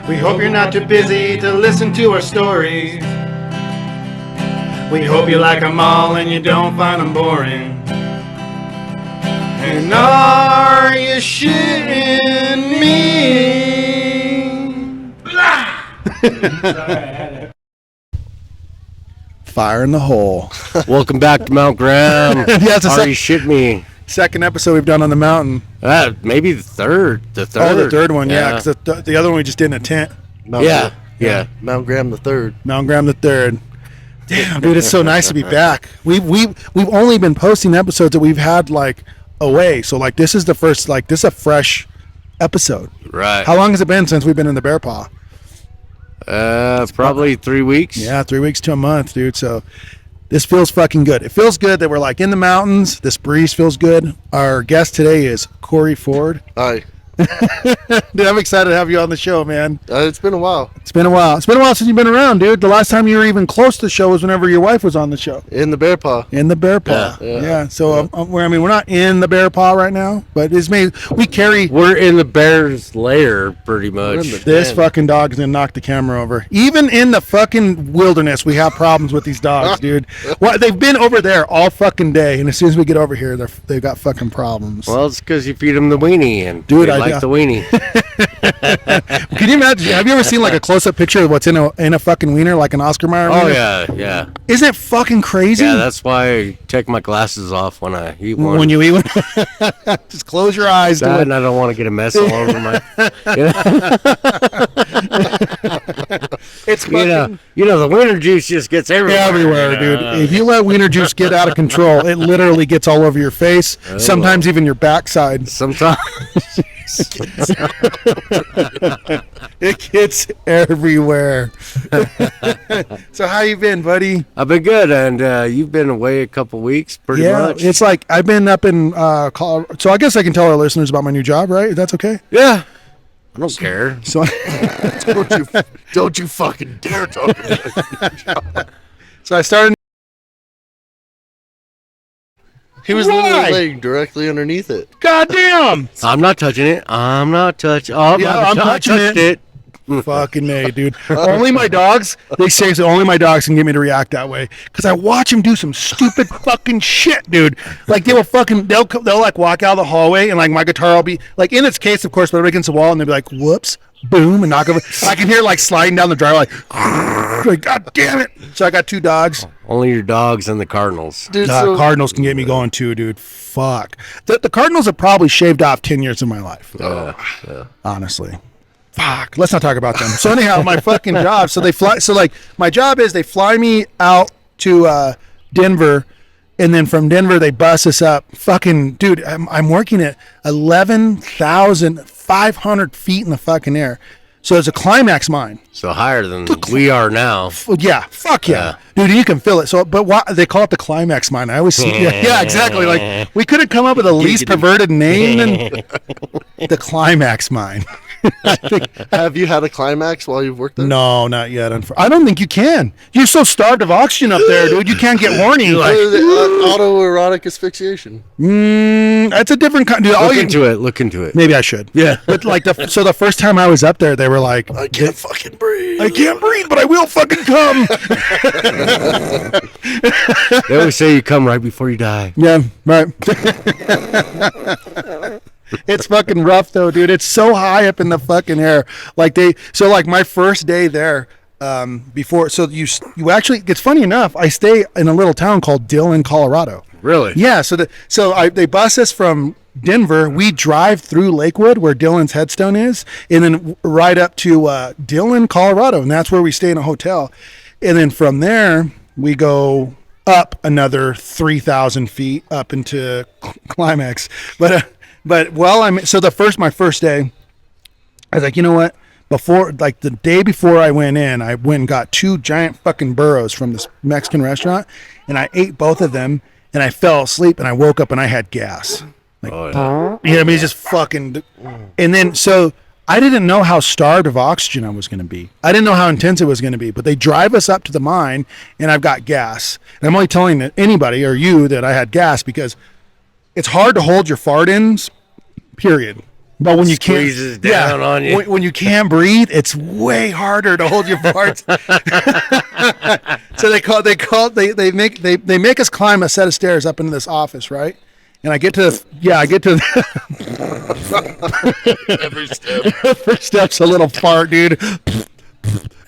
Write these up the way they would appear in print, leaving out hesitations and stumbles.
We hope you're not too busy to listen to our stories. We hope you like them all and you don't find them boring. And are you shitting me? Fire in the hole. Welcome back to Mount Graham. Yeah, it's Are you shit me? second episode we've done on the mountain. Maybe the third. Oh, the third one, yeah. Because the other one we just did in a tent. Yeah. Mount Graham the third. Mount Graham the third. Damn, dude, it's so nice to be back. We've only been posting episodes that we've had like away. So like this is the first, like this is a fresh episode. Right. How long has it been since we've been in the Bear Paw? Probably 3 weeks. Yeah, 3 weeks to a month, dude. So this feels fucking good. It feels good that we're like in the mountains. This breeze feels good. Our guest today is Cory Ford. Hi. Dude, I'm excited to have you on the show, man. It's been a while. It's been a while since you've been around, dude. The last time you were even close to the show was whenever your wife was on the show. In the Bear Paw. In the Bear Paw. Yeah. So we're not in the Bear Paw right now, but We're in the bear's lair, pretty much. This fucking dog's gonna knock the camera over. Even in the fucking wilderness, we have problems with these dogs, dude. Well, they've been over there all fucking day, and as soon as we get over here, they've got fucking problems. Well, it's because you feed them the weenie, and dude, they like the weenie. Can you imagine? Have you ever seen like a close-up picture of what's in a fucking wiener, like an Oscar Mayer wiener? Oh yeah. Isn't it fucking crazy? Yeah, that's why I take my glasses off when I eat one. When you eat one, just close your eyes. That, and I don't want to get a mess all over my. It's fucking, the wiener juice just gets everywhere. Dude. If you let wiener juice get out of control, it literally gets all over your face. Sometimes even your backside. Sometimes. It gets everywhere. So how you been, buddy? I've been good, and you've been away a couple weeks, pretty much. It's like I've been up in Colorado. So I guess I can tell our listeners about my new job, right? That's okay? Yeah. I don't care. So don't you fucking dare talk about So I started. He was literally laying directly underneath it. God damn! I'm not touching it. I'm touching it. Fucking A, dude. Only my dogs, they say so only my dogs can get me to react that way. Because I watch them do some stupid fucking shit, dude. Like they'll like walk out of the hallway and like my guitar will be like in its case, of course, but against the wall and they'll be like, whoops, boom, and knock over. I can hear like sliding down the driveway like God damn it. So I got two dogs. Only your dogs and the Cardinals. Dude, Cardinals can get me going too, dude. Fuck. The Cardinals have probably shaved off 10 years of my life. Honestly. Fuck. Let's not talk about them. So anyhow, my fucking job. So they fly. So like my job is they fly me out to Denver, and then from Denver they bus us up. Fucking dude, I'm working at 11,500 feet in the fucking air. So it's a climax mine. So higher than we are now. Yeah, fuck yeah. Dude, you can feel it. So, but why they call it the climax mine? I always see. Yeah, exactly. Like we could have come up with a least perverted name than the climax mine. Have you had a climax while you've worked there? No, not yet. I don't think you can. You're so starved of oxygen up there, dude. You can't get horny. Like autoerotic asphyxiation. That's a different kind. Dude, Look into it. Maybe I should. Yeah. But like the first time I was up there, they were like, I can't fucking breathe. I can't breathe, but I will fucking come. They always say you come right before you die. Yeah, right. It's fucking rough though, dude. It's so high up in the fucking air. Like my first day there, before, so you actually, it's funny enough, I stay in a little town called Dillon, Colorado. Really? Yeah. They bus us from Denver. We drive through Lakewood where Dillon's headstone is, and then right up to Dillon, Colorado, and that's where we stay in a hotel. And then from there we go up another 3,000 feet up into climax. But my first day, I was like, you know what? Before, like the day before I went in, I went and got 2 giant fucking burros from this Mexican restaurant, and I ate both of them, and I fell asleep, and I woke up and I had gas. Like, you know what I mean? It's just fucking. And then so I didn't know how starved of oxygen I was going to be. I didn't know how intense it was going to be. But they drive us up to the mine, and I've got gas. And I'm only telling anybody or you that I had gas because it's hard to hold your fart ins, period. But when you can't, Squeezes down on you. When you can't breathe, it's way harder to hold your farts. So they make us climb a set of stairs up into this office, right? And I get to Every step. First step's a little fart, dude.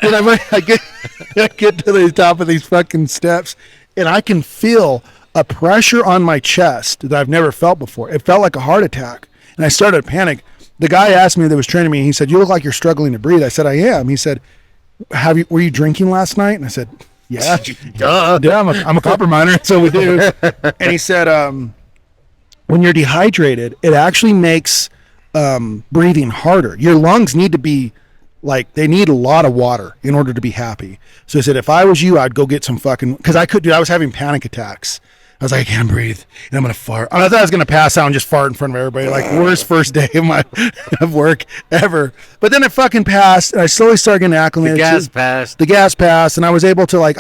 And I get to the top of these fucking steps, and I can feel a pressure on my chest that I've never felt before. It felt like a heart attack, and I started to panic. The guy asked me that was training me, he said, "You look like you're struggling to breathe." I said, "I am." He said, "Were you drinking last night?" And I said, "Yeah." Duh. Yeah, I'm a copper miner, so we do. And he said, when you're dehydrated, it actually makes breathing harder. Your lungs need to be they need a lot of water in order to be happy. So he said, if I was you, I'd go get some fucking, because I was having panic attacks. I was like, I can't breathe, and I'm gonna fart. I thought I was gonna pass out and just fart in front of everybody, like worst first day of work ever. But then it fucking passed, and I slowly started getting acclimated. The gas passed, and I was able to I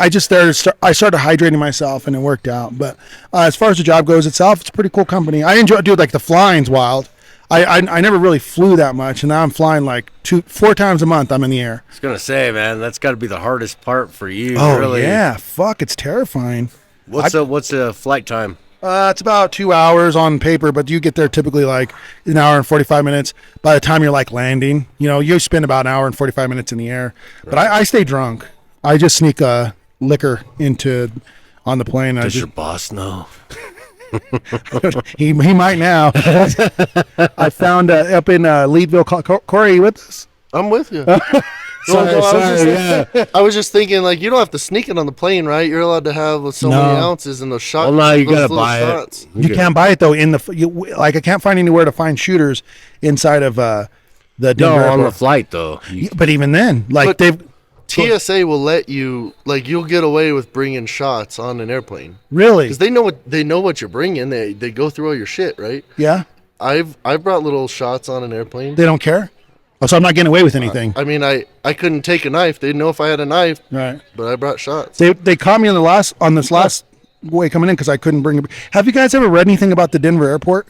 started hydrating myself, and it worked out. But as far as the job goes itself, it's a pretty cool company. I enjoy, dude. Like the flying's wild. I never really flew that much, and now I'm flying like 4 times a month. I'm in the air. I was gonna say, man, that's got to be the hardest part for you. Oh really. yeah, fuck, it's terrifying. What's the flight time? It's about 2 hours on paper, but you get there typically like an hour and 45 minutes. By the time you're landing, you spend about an hour and 45 minutes in the air. Right. But I stay drunk. I just sneak liquor on the plane. Does your boss know? he might now. I found up in Leadville. Cory, you with us? I'm with you. I was just thinking, you don't have to sneak it on the plane, right? You're allowed to have so many ounces in those shots. Well, no, you gotta buy it. You can't buy it though. I can't find anywhere to find shooters inside of the Denver airport. On the flight though. But even then, TSA will let you, you'll get away with bringing shots on an airplane. Really? Because they know what you're bringing. They go through all your shit, right? Yeah. I've brought little shots on an airplane. They don't care. Oh, so I'm not getting away with anything. I mean, I couldn't take a knife. They didn't know if I had a knife. Right. But I brought shots. They caught me on this last way coming in because I couldn't bring it. Have you guys ever read anything about the Denver airport?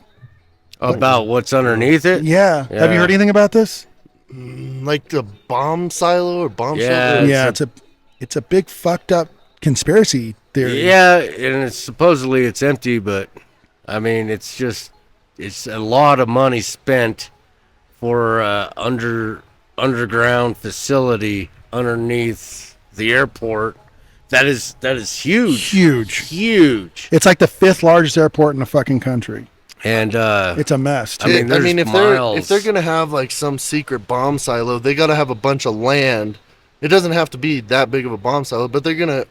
About what's underneath it? Yeah. Have you heard anything about this? Like the bomb silo or bomb Yeah. shelter? Yeah, it's a big fucked up conspiracy theory. Yeah, and supposedly it's empty, but I mean, it's a lot of money spent for underground facility underneath the airport. That is huge. It's like the 5th largest airport in the fucking country, and it's a mess. I mean, if they're gonna have some secret bomb silo, they gotta have a bunch of land. It doesn't have to be that big of a bomb silo, but they're gonna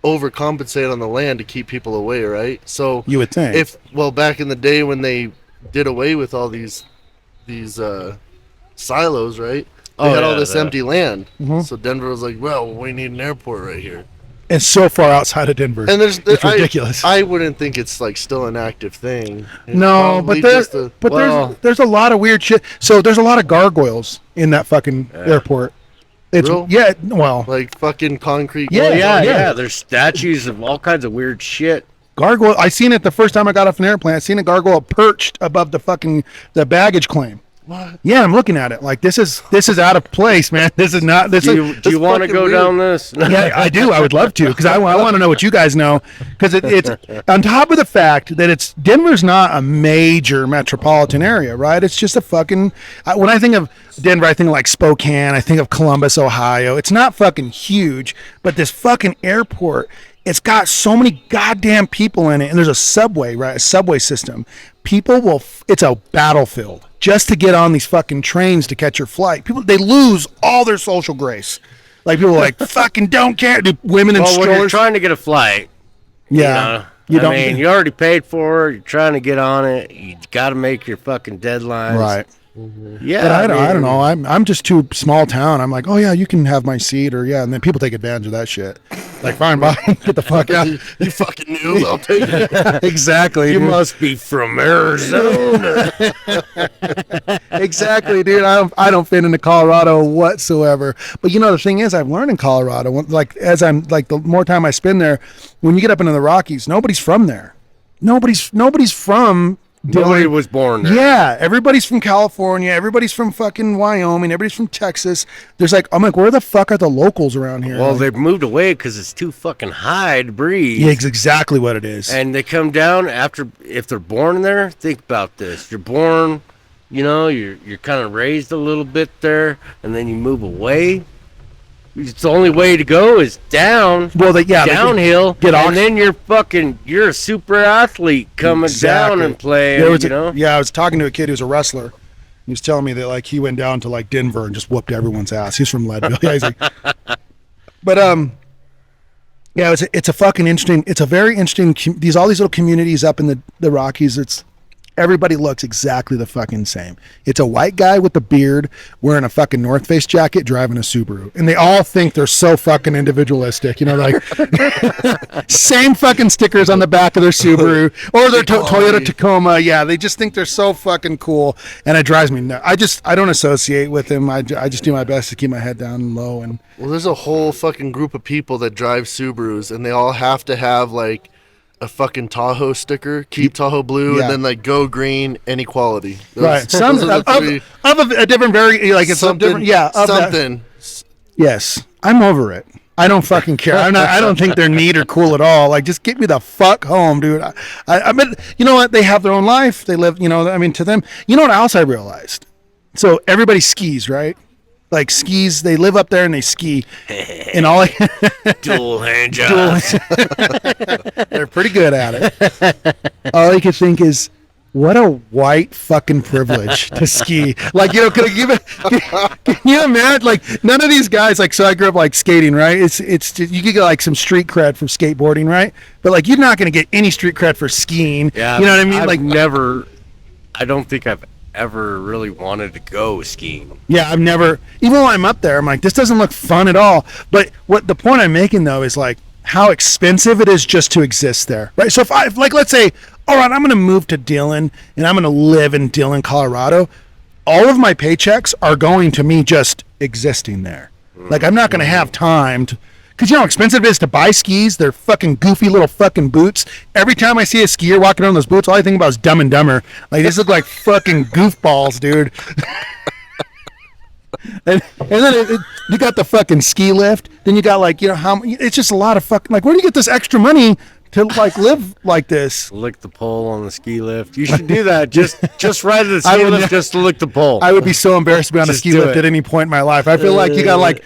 overcompensate on the land to keep people away, right? So you would think back in the day when they did away with all these silos, right? They had all this empty land. Mm-hmm. So Denver was like, well, we need an airport right here. It's so far outside of Denver. And it's ridiculous. I wouldn't think it's still an active thing. No, but there's a lot of weird shit. So there's a lot of gargoyles in that fucking airport. It's real? Yeah, well, fucking concrete. Yeah. There's statues of all kinds of weird shit. Gargoyle. I seen it the first time I got off an airplane. I seen a gargoyle perched above the baggage claim. What? Yeah, I'm looking at it like this is out of place, man. This is not. Do you want to go down this? Yeah, I do. I would love to because I want to know what you guys know because it's on top of the fact that Denver's not a major metropolitan area, right? It's just a fucking. When I think of Denver, I think of Spokane. I think of Columbus, Ohio. It's not fucking huge, but this fucking airport. It's got so many goddamn people in it, and there's a subway, right? A subway system. It's a battlefield just to get on these fucking trains to catch your flight. They lose all their social grace. People are fucking don't care. Women and strollers. When you're trying to get a flight, yeah, you already paid for it. You're trying to get on it. You got to make your fucking deadlines. Right. Mm-hmm. Yeah, but I don't know. I'm just too small town. I'm like, oh yeah, you can have my seat, or yeah, and then people take advantage of that shit. Fine, bye, get the fuck out. You fucking knew. I'll take it. Exactly. You must be from Arizona. Exactly, dude. I don't fit into Colorado whatsoever. But the thing is, I've learned in Colorado. The more time I spend there, when you get up into the Rockies, nobody's from there. Nobody's from Nobody was born there. Yeah, everybody's from California. Everybody's from fucking Wyoming. Everybody's from Texas. I'm like, where the fuck are the locals around here? Well, like, they've moved away because it's too fucking high to breathe. yeah, it's exactly what it is. And they come down if they're born there. Think about this: you're born, you're kind of raised a little bit there, and then you move away. It's the only way to go is down. Well, downhill, and then you're a super athlete coming down and playing. I was talking to a kid who's a wrestler. He was telling me that like he went down to like Denver and just whooped everyone's ass. He's from Leadville. Yeah, he's like, but yeah, it's a fucking interesting. It's a very interesting. All these little communities up in the Rockies. Everybody looks exactly the fucking same. It's a white guy with a beard wearing a fucking North Face jacket driving a Subaru. And they all think they're so fucking individualistic. Like same fucking stickers on the back of their Subaru or their Toyota Tacoma. Yeah, they just think they're so fucking cool. And it drives me nuts. I don't associate with them. I just do my best to keep my head down and low. Well, there's a whole fucking group of people that drive Subarus and they all have to have like a fucking Tahoe sticker, keep Tahoe blue, yeah. and then like go green, inequality. Right. Some of a different it's something, different. Yeah. Something. Yes. I'm over it. I don't fucking care. I don't think they're neat or cool at all. Like, just get me the fuck home, dude. I mean, you know what? They have their own life. They live, to them. You know what else I realized? So everybody skis, right? Like skis, they live up there and they ski, and all dual hand jobs. They're pretty good at it. All you can think is, what a white fucking privilege to ski. Like, can you imagine? Like, none of these guys. Like, so I grew up like skating, right? It's you could get like some street cred from skateboarding, right? But like, you're not gonna get any street cred for skiing. Yeah, you know what I mean? I don't think I've ever really wanted to go skiing. Yeah, I've never, even when I'm up there, I'm like, this doesn't look fun at all. But what the point I'm making though is like how expensive it is just to exist there, right? So if let's say, all right, I'm going to move to Dillon and I'm going to live in Dillon, Colorado. All of my paychecks are going to me just existing there. Like, I'm not going to have time to, because you know how expensive it is to buy skis. They're fucking goofy little fucking boots. Every time I see a skier walking around those boots, all I think about is Dumb and Dumber. Like, these look like fucking goofballs, dude. and then you got the fucking ski lift. Then you got like, it's just a lot of fucking, like, where do you get this extra money to like live like this? Lick the pole on the ski lift. You should do that. Just ride the ski lift just to lick the pole. I would be so embarrassed to be on a ski lift at any point in my life. I feel like you gotta like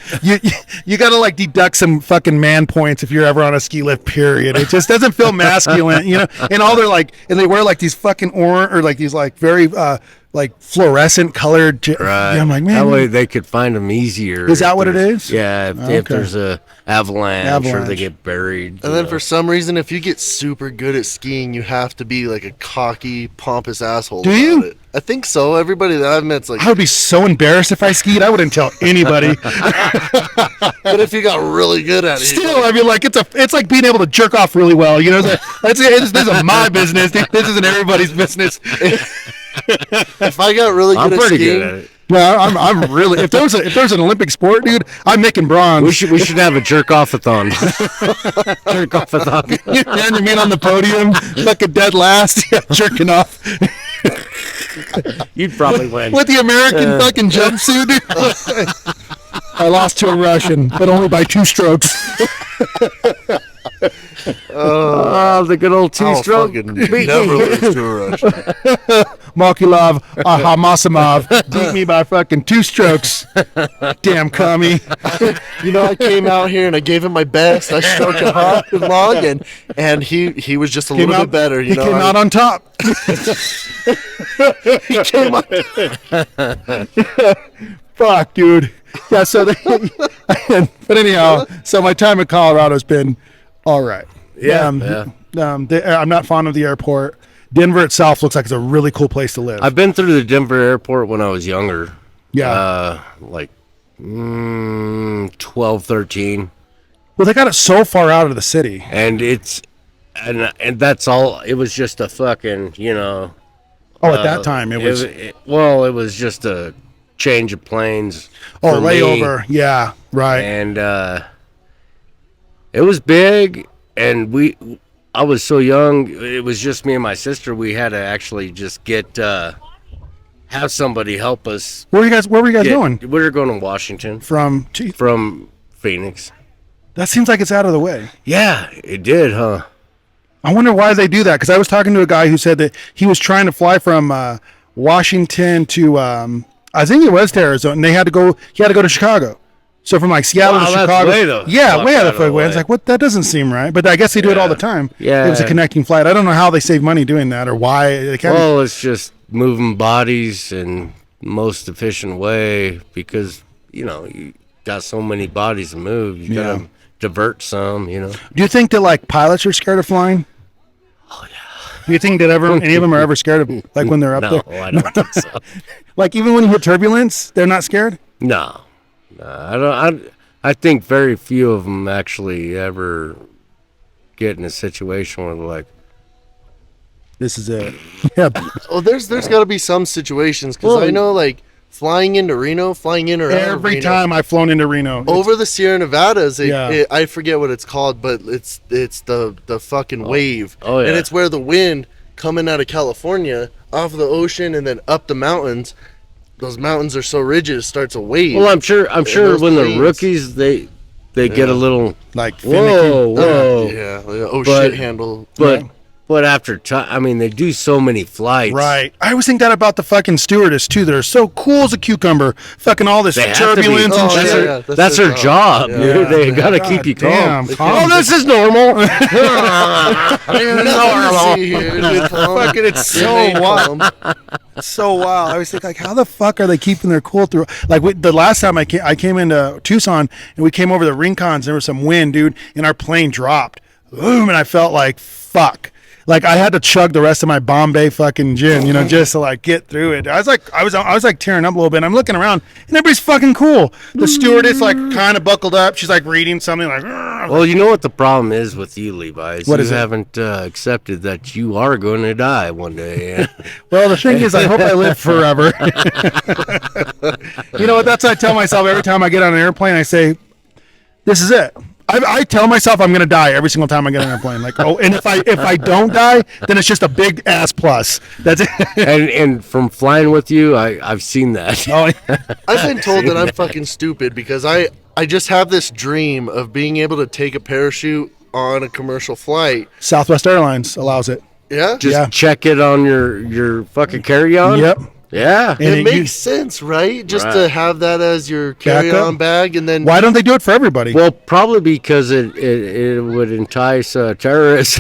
you gotta like deduct some fucking man points if you're ever on a ski lift. Period. It just doesn't feel masculine, And all they're like, and they wear like these fucking orange or like these like very like fluorescent colored. Right. Yeah, I'm like, man. That way they could find them easier. Is that what it is? Yeah. If there's a avalanche or they get buried. And then for some reason, if you get super good at skiing, you have to be like a cocky, pompous asshole. Do you? It. I think so. Everybody that I've met's like, I would be so embarrassed if I skied. I wouldn't tell anybody. But if you got really good at it, still, I mean, like it's like being able to jerk off really well. This is my business. This isn't everybody's business. If I got really good at skiing, good at it. No, I'm really. If there's an Olympic sport, dude, I'm making bronze. We should have a jerk offathon. Jerk offathon. You mean on the podium, fucking dead last, jerking off. You'd probably win with the American fucking jumpsuit. I lost to a Russian, but only by 2 strokes. The good old 2-stroke. Never lose to a Russian. Markulov Hamasimov beat me by fucking 2 strokes. Damn commie. I came out here and I gave him my best. I stroked it hard and long, and he was just a little bit better. He came out on top. He came out. Fuck, dude. Yeah, but anyhow, so my time in Colorado's been all right. Yeah. I'm not fond of the airport. Denver itself looks like it's a really cool place to live. I've been through the Denver airport when I was younger. Yeah. Like 12, 13. Well, they got it so far out of the city. And and that's all. It was just a fucking, Oh, at that time it was. It was just a change of planes. Oh, layover. Yeah, right. And it was big, and I was so young. It was just me and my sister. We had to actually just get have somebody help us. Where were you guys going? We were going to Washington From Phoenix. that seems like it's out of the way. Yeah, it did, huh? I wonder why they do that, because I was talking to a guy who said that he was trying to fly from Washington to I think it was to Arizona, and he had to go to Chicago. So from like Seattle to Wow, Chicago, that's way the yeah, fuck way out out of the way. It's like, what? That doesn't seem right. But I guess they do it all the time. Yeah. It was a connecting flight. I don't know how they save money doing that or why. They can't. Well, it's just moving bodies in most efficient way because you got so many bodies to move. You gotta divert some. Do you think that like pilots are scared of flying? Oh yeah. Do you think that any of them are ever scared of like when they're up No, there? I don't think so. Like even when you hit turbulence, they're not scared? No, I don't. I think very few of them actually ever get in a situation where they're like, This is it. Yeah. Oh, there's got to be some situations because I know like flying into Reno, flying in or out of Every Reno, time I've flown into Reno. over the Sierra Nevadas, Yeah. I forget what it's called, but it's the fucking wave. Oh, yeah. And it's where the wind coming out of California off the ocean and then up the mountains. Those mountains are so rigid, it starts a wave. well, I'm sure those when planes. the rookies they get a little like finicky. whoa. Yeah. Oh But- shit, handle. But after time, I mean, they do so many flights. Right. I always think that about the fucking stewardess too. They're so cool as a cucumber. Fucking all this They have to be. turbulence and Oh, shit. yeah. That's their job, Yeah. dude. They Yeah. gotta God keep you damn, calm. calm. Oh, this is normal. Fucking, it's so wild. It's so wild. I always think like, how the fuck are they keeping their cool through? Like the last time I came into Tucson and we came over the Rincons, there was some wind, dude, and our plane dropped. Boom, and I felt like fuck. Like I had to chug the rest of my Bombay fucking gin, just to like get through it. I was like tearing up a little bit. I'm looking around and everybody's fucking cool. The stewardess like kind of buckled up. She's like reading something like. Well, you know what the problem is with you, Levi? What is it? You haven't accepted that you are going to die one day. Well, the thing is, I hope I live forever. You know what? That's what I tell myself every time I get on an airplane. I say, "This is it." I tell myself I'm gonna die every single time I get on an airplane. Like, oh, and if I don't die, then it's just a big ass plus. That's it. and from flying with you, I've seen that. Oh, I've been told that I'm fucking stupid because I just have this dream of being able to take a parachute on a commercial flight. Southwest Airlines allows it. Yeah? Just Yeah. check it on your fucking carry-on. Yep. Yeah. And It it makes use- sense, right? Just Right. to have that as your carry-on bag and then Why don't they do it for everybody? Well, probably because it would entice terrorists.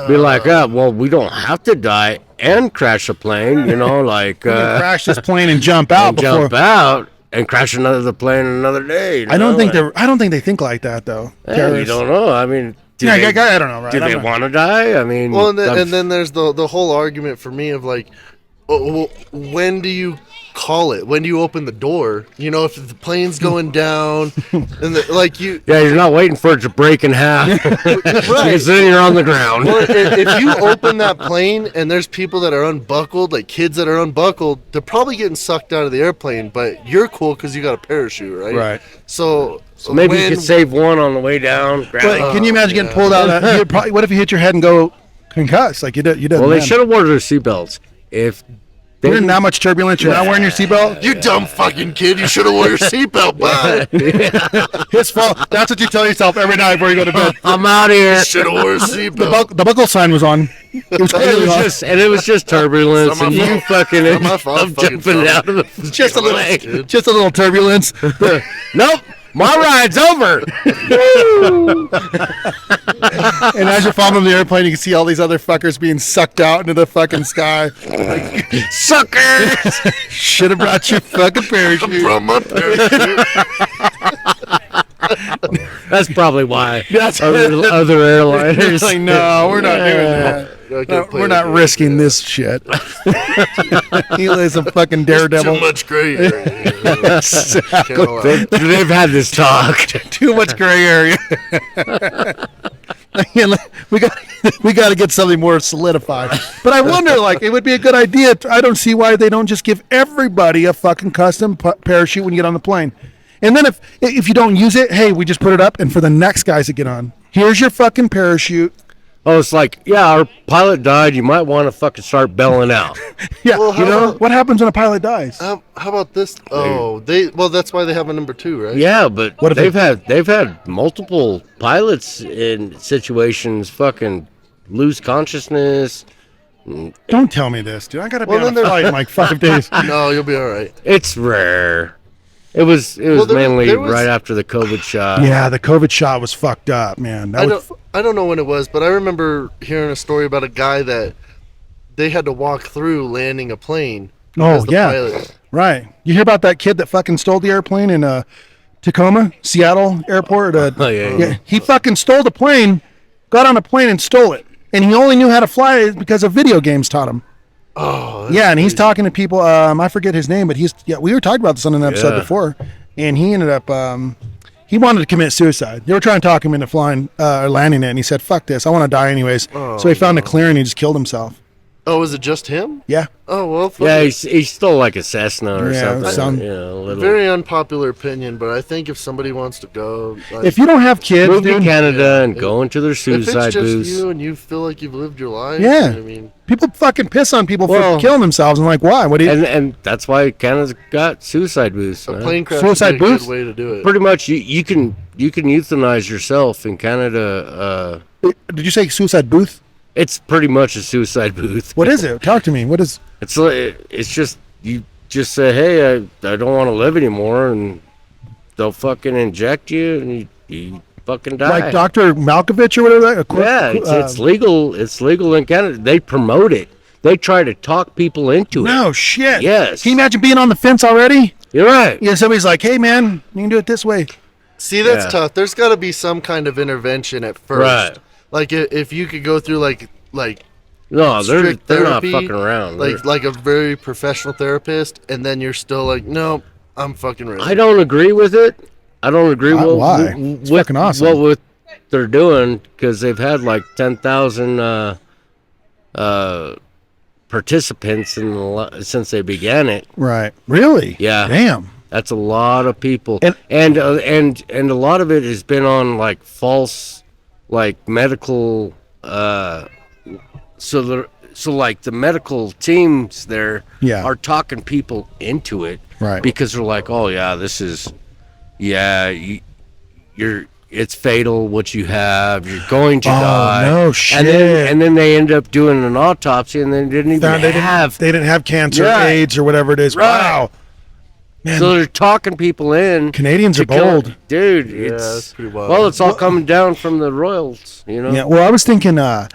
Be like, well, we don't have to die and crash a plane, like crash this plane and jump out and before. jump out and crash another plane another day. I don't think they think like that though. You Terrorists. don't know. I mean, do Yeah, they, I don't know. Right? do they I'm not- want to die? I mean, well, and then there's the whole argument for me of like, well, when do you call it? When do you open the door? If the plane's going down, and you're not waiting for it to break in half. Because then you're on the ground. Well, if you open that plane and there's people that are unbuckled, like kids that are unbuckled, they're probably getting sucked out of the airplane. But you're cool because you got a parachute, right? Right. So Maybe you could save one on the way down. grab But it. can you imagine getting pulled out? What if you hit your head and go concussed? Like you did. Well, they should have worn their seatbelts. If they You're in that much turbulence. You're not wearing your seatbelt. You dumb fucking kid! You should have worn your seatbelt, bud. His fault. That's what you tell yourself every night before you go to bed. I'm out here. Should have worn your seatbelt. The buckle sign was on. It was clearly on. It was just turbulence, It's not and my you fault. fucking It's not my fault. I'm Fucking jumping sorry. out of the Just a plane. little, just a little turbulence. Nope, my ride's over. And as you're falling from the airplane, you can see all these other fuckers being sucked out into the fucking sky. Suckers. Should have brought your fucking parachute. From my parachute. That's probably why That's- other airliners. It's like, no, we're not doing that. No, we're not risking this shit. He lays a fucking daredevil. Too much gray area. They've had this talk. Too much gray area. we got to get something more solidified. But I wonder, like, it would be a good idea. I don't see why they don't just give everybody a fucking custom parachute when you get on the plane. And then if you don't use it, hey, we just put it up, and for the next guys that get on, here's your fucking parachute. Oh, it's like, yeah, our pilot died. You might want to fucking start bailing out. Yeah, Well, you how know about- what happens when a pilot dies? How about this? Oh, well, that's why they have a number 2, right? Yeah, but What if they've had multiple pilots in situations fucking lose consciousness. Don't tell me this, dude. I gotta be Well, on then a flight in like 5 days. No, you'll be all right. It's rare. It was Well, mainly there was- right after the COVID shot. Yeah, the COVID shot was fucked up, man. I don't know when it was, but I remember hearing a story about a guy that they had to walk through landing a plane. Oh, as the yeah. pilot. Right. You hear about that kid that fucking stole the airplane in Tacoma, Seattle airport? Oh, yeah. He fucking stole the plane, got on a plane and stole it. And he only knew how to fly it because of video games taught him. Oh, Yeah, and he's talking to people. I forget his name, but we were talking about this on an episode Yeah. before. And he ended up, he wanted to commit suicide. They were trying to talk him into flying or landing it. And he said, fuck this. I want to die anyways. So he found a clearing and he just killed himself. Oh, is it just him? Yeah. Oh, well, fuck Yeah, it. he stole like a Cessna or Yeah, something. A little. Very unpopular opinion, but I think if somebody wants to go, like, If you don't have kids, Move to dude, Canada and Yeah. go into their if it's suicide just booths. you and you feel like you've lived your life, Yeah. I mean, people fucking piss on people Well- for killing themselves. And like, why? What do you? And that's why Canada's got suicide booths. a man. plane crash Suicide would be a booths? good way to do it. Pretty much, you can euthanize yourself in Canada. Did you say suicide booth? It's pretty much a suicide booth. What is it? Talk to me. What is? It's just you just say, hey, I don't want to live anymore, and they'll fucking inject you, and you fucking die. Like Dr. Malkovich or whatever? Yeah, it's legal. It's legal in Canada. They promote it. They try to talk people into it. No shit. Yes. Can you imagine being on the fence already? You're right. Yeah, somebody's like, "Hey, man, you can do it this way." See, that's Yeah. tough. There's got to be some kind of intervention at first. Right. Like if you could go through like No, they're strict not therapy, fucking around. like a very professional therapist, and then you're still like, no, I'm fucking ready. I don't agree with it. I don't agree with Why? It's fucking awesome. what they're doing, because they've had like 10,000 participants since they began it. Right. Really? Yeah. Damn. That's a lot of people, And- and a lot of it has been on like false, like medical. So like the medical teams there Yeah. are talking people into it, Right. Because they're like, oh yeah, this is, yeah, you're. It's fatal what you have. You're going to die. no shit. And then they end up doing an autopsy, and they didn't even have. They didn't have cancer, Yeah. AIDS, or whatever it is. Right. Wow. Man, So they're talking people in. Canadians to are kill- bold. dude. that's It's pretty wild. well, it's all coming down from the royals, you know. Yeah. Well, I was thinking, the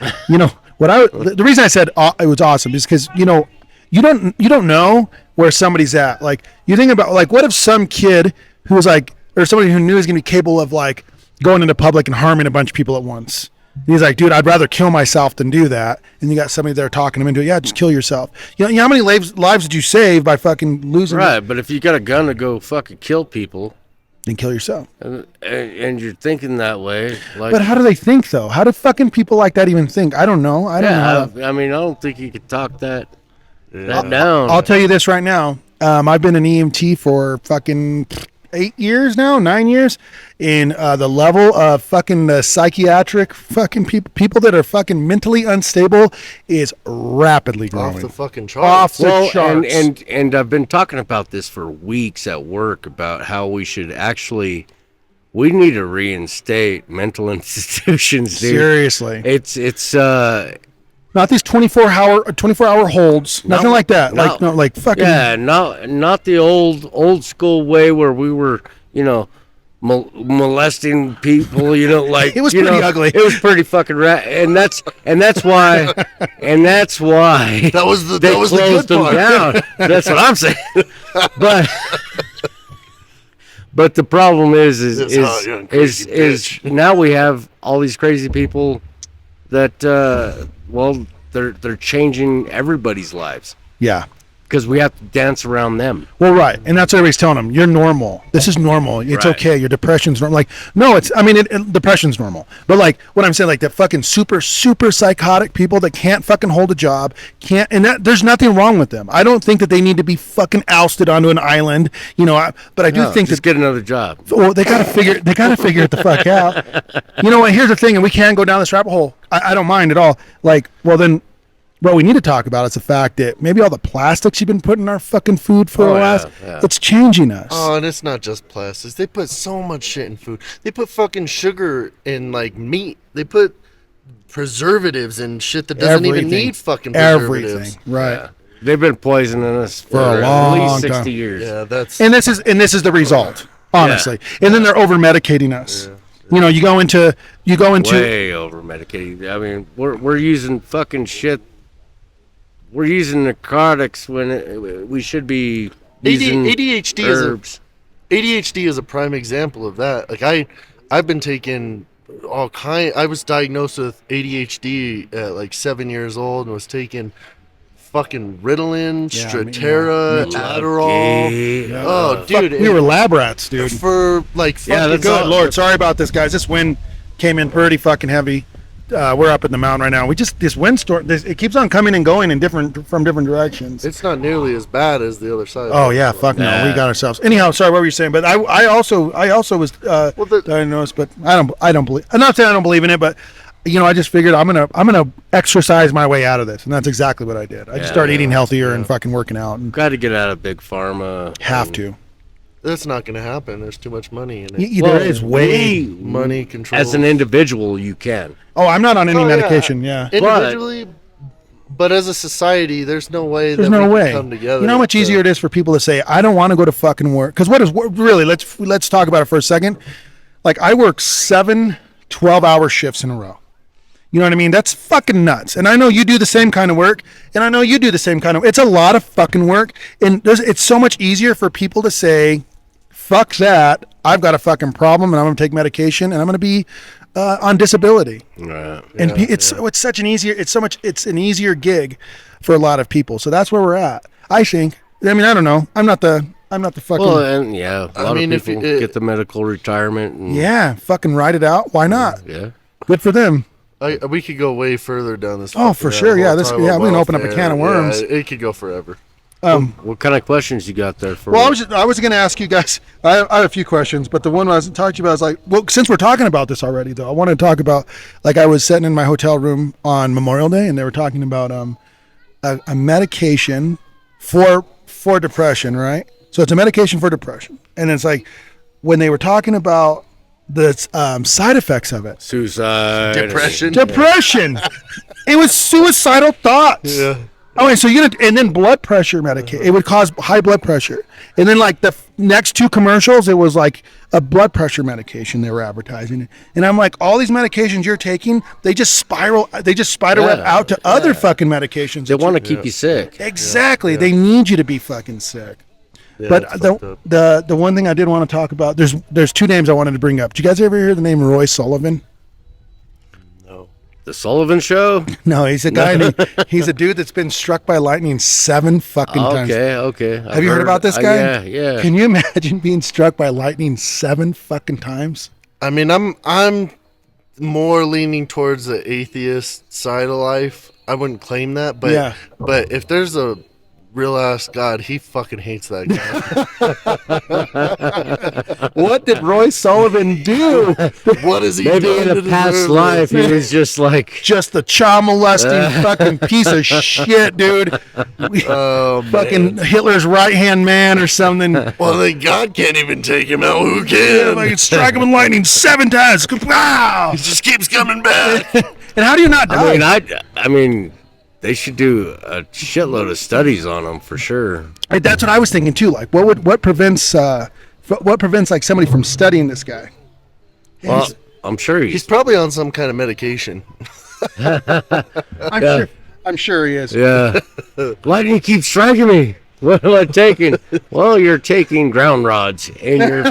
reason I said it was awesome is because you don't know where somebody's at. Like you think about like what if some kid who was like or somebody who knew is gonna be capable of like going into public and harming a bunch of people at once. And he's like, dude, I'd rather kill myself than do that. And you got somebody there talking him into it. Yeah, just kill yourself. You know how many lives did you save by fucking losing? Right, but if you got a gun to go fucking kill people, Then kill yourself. and you're thinking that way, like, But how do they think though? How do fucking people like that even think? I don't know. I don't know. yeah, I mean, I don't think you could talk that down. I'll tell you this right now. I've been an EMT for fucking 8 years now, 9 years, and the level of fucking psychiatric fucking people that are fucking mentally unstable is rapidly growing. off the fucking Off charts. the Well, charts. and I've been talking about this for weeks at work about how we should we need to reinstate mental institutions, dude. Seriously, It's not these 24-hour holds, nothing like that. Like fucking. yeah, not the old school way where we were, molesting people, like It was pretty ugly. It was pretty fucking and that's why That was the they that was the closed good them part. down. That's what I'm saying. But the problem is It's young crazy bitch. now we have all these crazy people that they're changing everybody's lives Yeah. because we have to dance around them. Well, right, and that's what everybody's telling them. You're normal. This is normal. It's Right. okay. Your depression's normal. Like, no, depression's normal. But like, what I'm saying, like the fucking super psychotic people that can't fucking hold a job, there's nothing wrong with them. I don't think that they need to be fucking ousted onto an island. But I do No, think just that. get another job. Well, they gotta figure it the fuck out. You know what? Here's the thing, and we can go down this rabbit hole. I don't mind at all. Like, well then, what we need to talk about is the fact that maybe all the plastics you've been putting in our fucking food for the last, it's changing us. Oh, and it's not just plastics. They put so much shit in food. They put fucking sugar in like meat. They put preservatives and shit that doesn't even need fucking preservatives. Everything, right? Yeah. They've been poisoning us for a at long least 60 time. years. Yeah, that's And this is the result, honestly. And then they're over medicating us. You know, you go into way over medicated. I mean, we're using fucking shit. We're using narcotics when we should be using ADHD herbs. ADHD is a prime example of that. Like I've been taking all kind. I was diagnosed with ADHD at like 7 years old and was taking fucking Ritalin, Strattera, Adderall. Yeah. Oh, dude, we were lab rats, dude. for like fucking that's Good all- Lord, sorry about this, guys. This wind came in pretty fucking heavy. We're up in the mountain right now. This windstorm, it keeps on coming and going from different directions. It's not nearly as bad as the other side. Oh yeah, fuck no, Nah. we got ourselves. Anyhow, sorry, what were you saying? But I also was diagnosed, but I don't believe. I'm not saying I don't believe in it, but you know, I just figured I'm gonna exercise my way out of this, and that's exactly what I did. I just started eating healthier and fucking working out, and Got to get out of big pharma. have to. That's not going to happen. There's too much money in it. There is way. Money control. As an individual, you can. Oh, I'm not on any Oh, yeah. medication. Yeah. Individually, but as a society, there's no way There's that no we way. can come together. You know how much easier it is for people to say, I don't want to go to fucking work. Because what is really, let's talk about it for a second. Like, I work 7 12-hour shifts in a row. You know what I mean? That's fucking nuts. And I know you do the same kind of work, and I know you do the same kind of, it's a lot of fucking work. And it's so much easier for people to say, fuck that, I've got a fucking problem, and I'm going to take medication, and I'm going to be on disability. Right. And it's such an easier, it's an easier gig for a lot of people. So that's where we're at. I think. I mean, I don't know. I'm not the fucking. Well, and a lot I mean, of if people you- get the medical retirement. And, yeah, fucking ride it out. Why not? Yeah. Good for them. We could go way further down this. Oh, fucking for sure. rabbit Yeah, hole, this. talking Yeah, about we can open up a welfare. can of worms. Yeah, it could go forever. What kind of questions you got there for? Well, I was going to ask you guys. I have a few questions, but the one I was talking to you about is like, well, since we're talking about this already, though, I want to talk about, like, I was sitting in my hotel room on Memorial Day, and they were talking about a medication for depression, right? So it's a medication for depression, and it's like when they were talking about the side effects of it. Suicide. Depression. Depression. It was suicidal thoughts. Yeah. Oh, wait, so and then blood pressure medication. It would cause high blood pressure. And then like the next 2 commercials, it was like a blood pressure medication they were advertising. And I'm like, all these medications you're taking, they just spider web out to other fucking medications. They want to keep you sick. Exactly. They need you to be fucking sick. Yeah, But it's fucked up. the one thing I did want to talk about, there's 2 names I wanted to bring up. Did you guys ever hear the name Roy Sullivan? The Sullivan Show. No, he's a guy. He's a dude that's been struck by lightning 7 fucking times. Okay. Have you heard about this guy? Yeah. Can you imagine being struck by lightning 7 fucking times? I mean, I'm more leaning towards the atheist side of life. I wouldn't claim that, but Yeah. but if there's a real ass God, he fucking hates that guy. What did Roy Sullivan do? What is he Maybe done in to a past deserve life, this? he was just like, Just a child molesting fucking piece of shit, dude. Oh, Fucking man. Hitler's right hand man or something. Well, then God can't even take him out. Who Yeah, can? like strike him with lightning 7 times. Wow. He just keeps coming back. And how do you not die? I mean, they should do a shitload of studies on him for sure. That's what I was thinking too. Like, what prevents like somebody from studying this guy? Well, I'm sure He's probably on some kind of medication. I'm sure he is. Yeah. Lightning keeps striking me. What am I taking? Well, you're taking ground rods, and you're.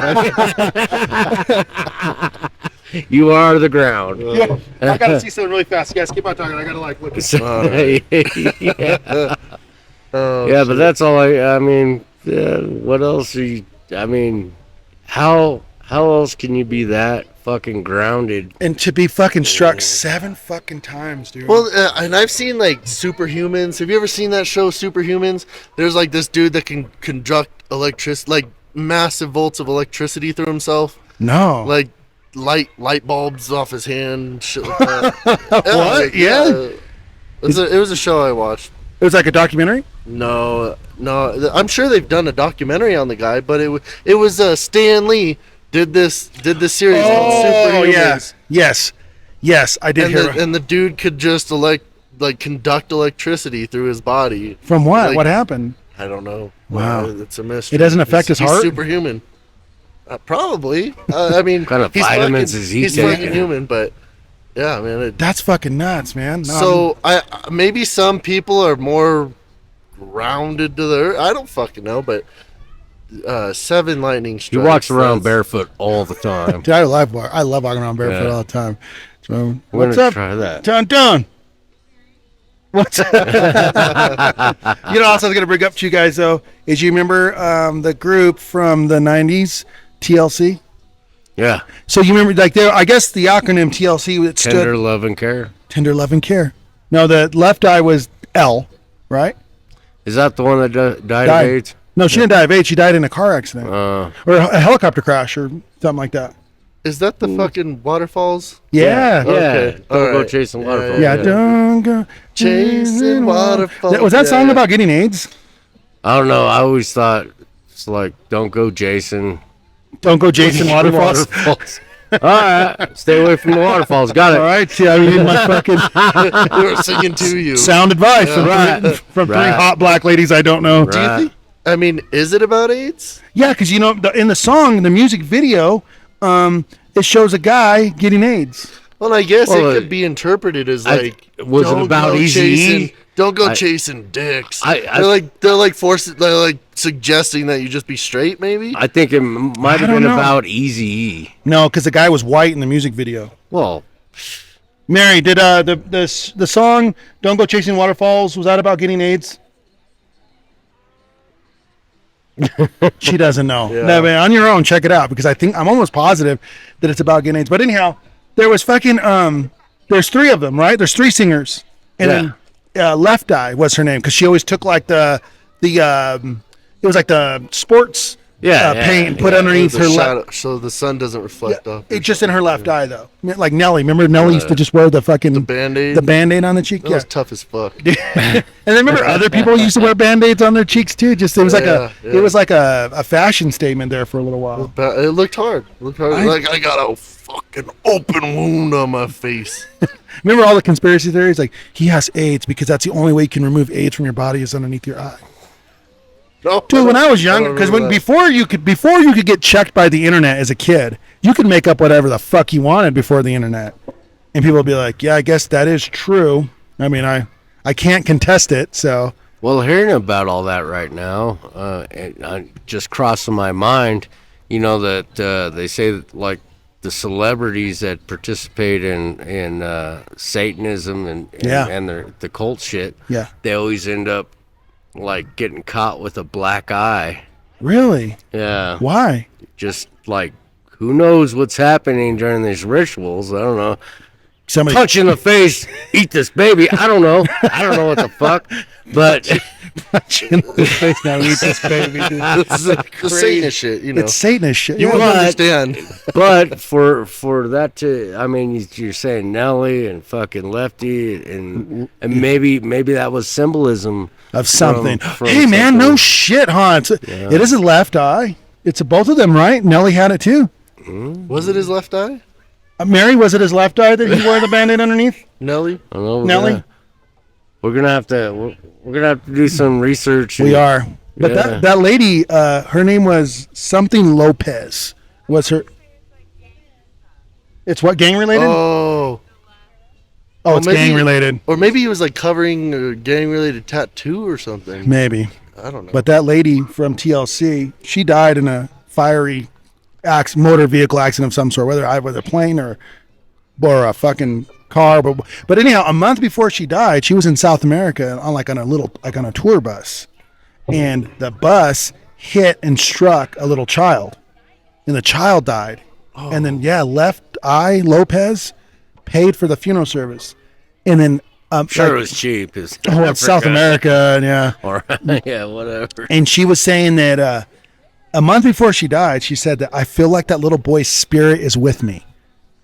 You are the ground. Yeah, I gotta see something really fast. Guys, keep on talking. I gotta like look. Yeah. Yeah, but that's all I mean, what else are you, I mean, how else can you be that fucking grounded? And to be fucking struck 7 fucking times, dude. Well, and I've seen like Superhumans. Have you ever seen that show, Superhumans? There's like this dude that can conduct electricity, like massive volts of electricity through himself. no. light bulbs off his hand, shit like that. What? Yeah. It was a show I watched. It was like a documentary. No. I'm sure they've done a documentary on the guy, but it was Stan Lee did this series called Superhumans. Yes, I did hear. And the dude could just conduct electricity through his body. From what? Like, what happened? I don't know. Wow. It's a mystery. It doesn't affect his he's heart? superhuman. Probably. I mean, What kind of vitamins is he he's taking? fucking human, but yeah, man. That's fucking nuts, man. No, So I maybe some people are more grounded to their. I don't fucking know, but 7 lightning He strikes. walks around that's- barefoot all the time. dude, I love walking around barefoot Yeah. all the time. So We're what's gonna up, try that. Dun? What's up? You know, also I was gonna bring up to you guys though is you remember the group from the '90s, TLC? Yeah. So you remember like I guess the acronym TLC it stood Tender love and care. Tender Love and Care. No, the left eye was L, right? Is that the one that died of AIDS? No, she didn't die of AIDS. She died in a car accident or a helicopter crash or something like that. Is that the fucking waterfalls? Yeah. Yeah. Okay. Don't All go right. chasing Yeah, waterfalls. Yeah, don't go Chasing waterfalls. Was that song Yeah. about getting AIDS? I don't know. I always thought it's like, don't go Jason. Don't go Jason Waterfalls. Waterfalls. All right. Stay away from the waterfalls. Got it. All right, yeah, I mean my fucking We were singing to you. sound advice Right. from three Right. hot black ladies I don't know. Do you think- I mean, is it about AIDS? Yeah, because you know in the song, the music video, it shows a guy getting AIDS. Well, I guess Well, it could be interpreted as I- like, was it don't about go Eazy-E? chasing- Don't go chasing dicks. I- they're like suggesting that you just be straight, maybe. I think it might have don't been know. about Eazy-E. No, because the guy was white in the music video. Well, Mary, did the song "Don't Go Chasing Waterfalls" was that about getting AIDS? She doesn't know. Yeah. No, man, on your own, check it out because I'm almost positive that it's about getting AIDS. But anyhow, there was fucking there's 3 of them, right? There's 3 singers, and then Left Eye was her name because she always took like the it was like the sports paint and put underneath The her left. shadow, so the sun doesn't reflect off. It's just in her left eye though. Like Nelly, remember Nelly used to just wear the fucking the Band-Aid. Band-Aid on the cheek. That Yeah. was tough as fuck. And then remember other people used to wear Band-Aids on their cheeks too. Just it was like a fashion statement there for a little while. But it looked hard. Like I got a fucking open wound on my face. Remember all the conspiracy theories? Like he has AIDS because that's the only way you can remove AIDS from your body is underneath your eye. No, Dude, when I was young, because before you could get checked by the internet as a kid, you could make up whatever the fuck you wanted before the internet, and people would be like, "Yeah, I guess that is true." I mean, I can't contest it. So well, hearing about all that right now, it just crossing my mind. You know that they say that, like the celebrities that participate in Satanism and the cult shit. Yeah. They always end up like getting caught with a black eye. really, Yeah. why? Just like who knows what's happening during these rituals? I don't know. Somebody Punch in the face, eat this baby. I don't know. I don't know what the fuck. But punch in the face now. Eat this baby. Dude. the Satanist shit, you know. It's Satanist shit. You Yeah. would But- understand. but for that to, I mean, you're saying Nelly and fucking Lefty and maybe that was symbolism Of something. from Hey man, something. no shit, huh? It is a left eye. It's both of them, right? Nelly had it too. Was it his left eye? Mary, was it his left eye that he wore the Band-Aid underneath? Nelly? I don't know, Nelly? we're gonna have to do some research. We are. But Yeah. that lady, her name was something Lopez. Was her? It's what, gang related? Oh. It's maybe- gang related. Or maybe he was like covering a gang related tattoo or something. Maybe. I don't know. But that lady from TLC, she died in a fiery motor vehicle accident of some sort, whether a plane or a fucking car. But anyhow, a month before she died, she was in South America on a tour bus, and the bus hit and struck a little child, and the child died. And then Left Eye Lopez paid for the funeral service, and then Sure, it was cheap. It's it's South America, and yeah. Or yeah, whatever. And she was saying that a month before she died, she said that I feel like that little boy's spirit is with me.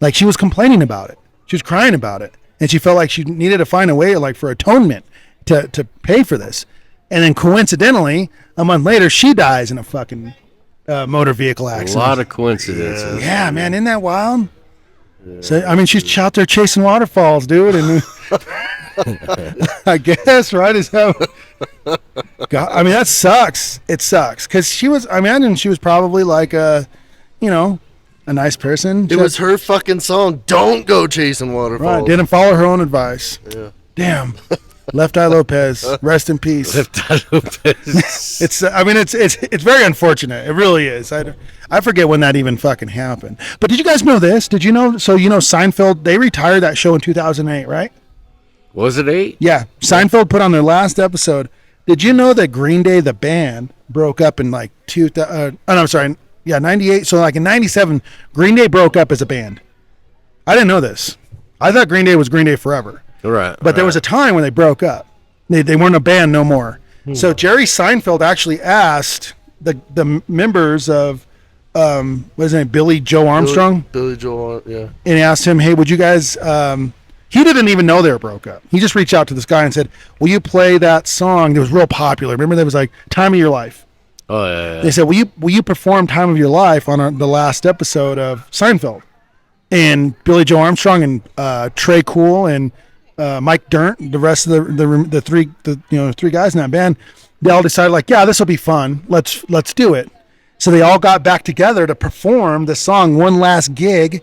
Like she was complaining about it. She was crying about it. And she felt like she needed to find a way like for atonement to pay for this. And then coincidentally, a month later, she dies in a fucking motor vehicle A accident. lot of coincidences. Yeah, man, isn't that wild? So I mean, she's out there chasing waterfalls, dude, and I guess right is how. God, I mean, that sucks. It sucks because she was. I imagine she was probably like a, a nice person. It was her fucking song. Don't go chasing waterfalls. Right. Didn't follow her own advice. Yeah. Damn. Left Eye Lopez, rest in peace. It's. I mean, it's very unfortunate. It really is. I forget when that even fucking happened. But did you guys know this? Did you know? So Seinfeld, they retired that show in 2008, right? Was it 8? Yeah. Seinfeld put on their last episode. Did you know that Green Day, the band, broke up in like 2000? Oh, no, I'm sorry. Yeah, 98. So like in 97, Green Day broke up as a band. I didn't know this. I thought Green Day was Green Day forever. Right. But there was a time when they broke up. They weren't a band no more. So Jerry Seinfeld actually asked the members of what is his name, Billy Joe Armstrong, Billy Joel, yeah. and he asked him, "Hey, would you guys?" He didn't even know they were broke up. He just reached out to this guy and said, "Will you play that song that was real popular? Remember that was like Time of Your Life." Oh yeah. They said, "Will you perform Time of Your Life on the last episode of Seinfeld?" And Billy Joe Armstrong and Trey Cool and Mike Dirnt, the rest of the three guys in that band, they all decided like, yeah, this will be fun. Let's do it. So they all got back together to perform the song one last gig,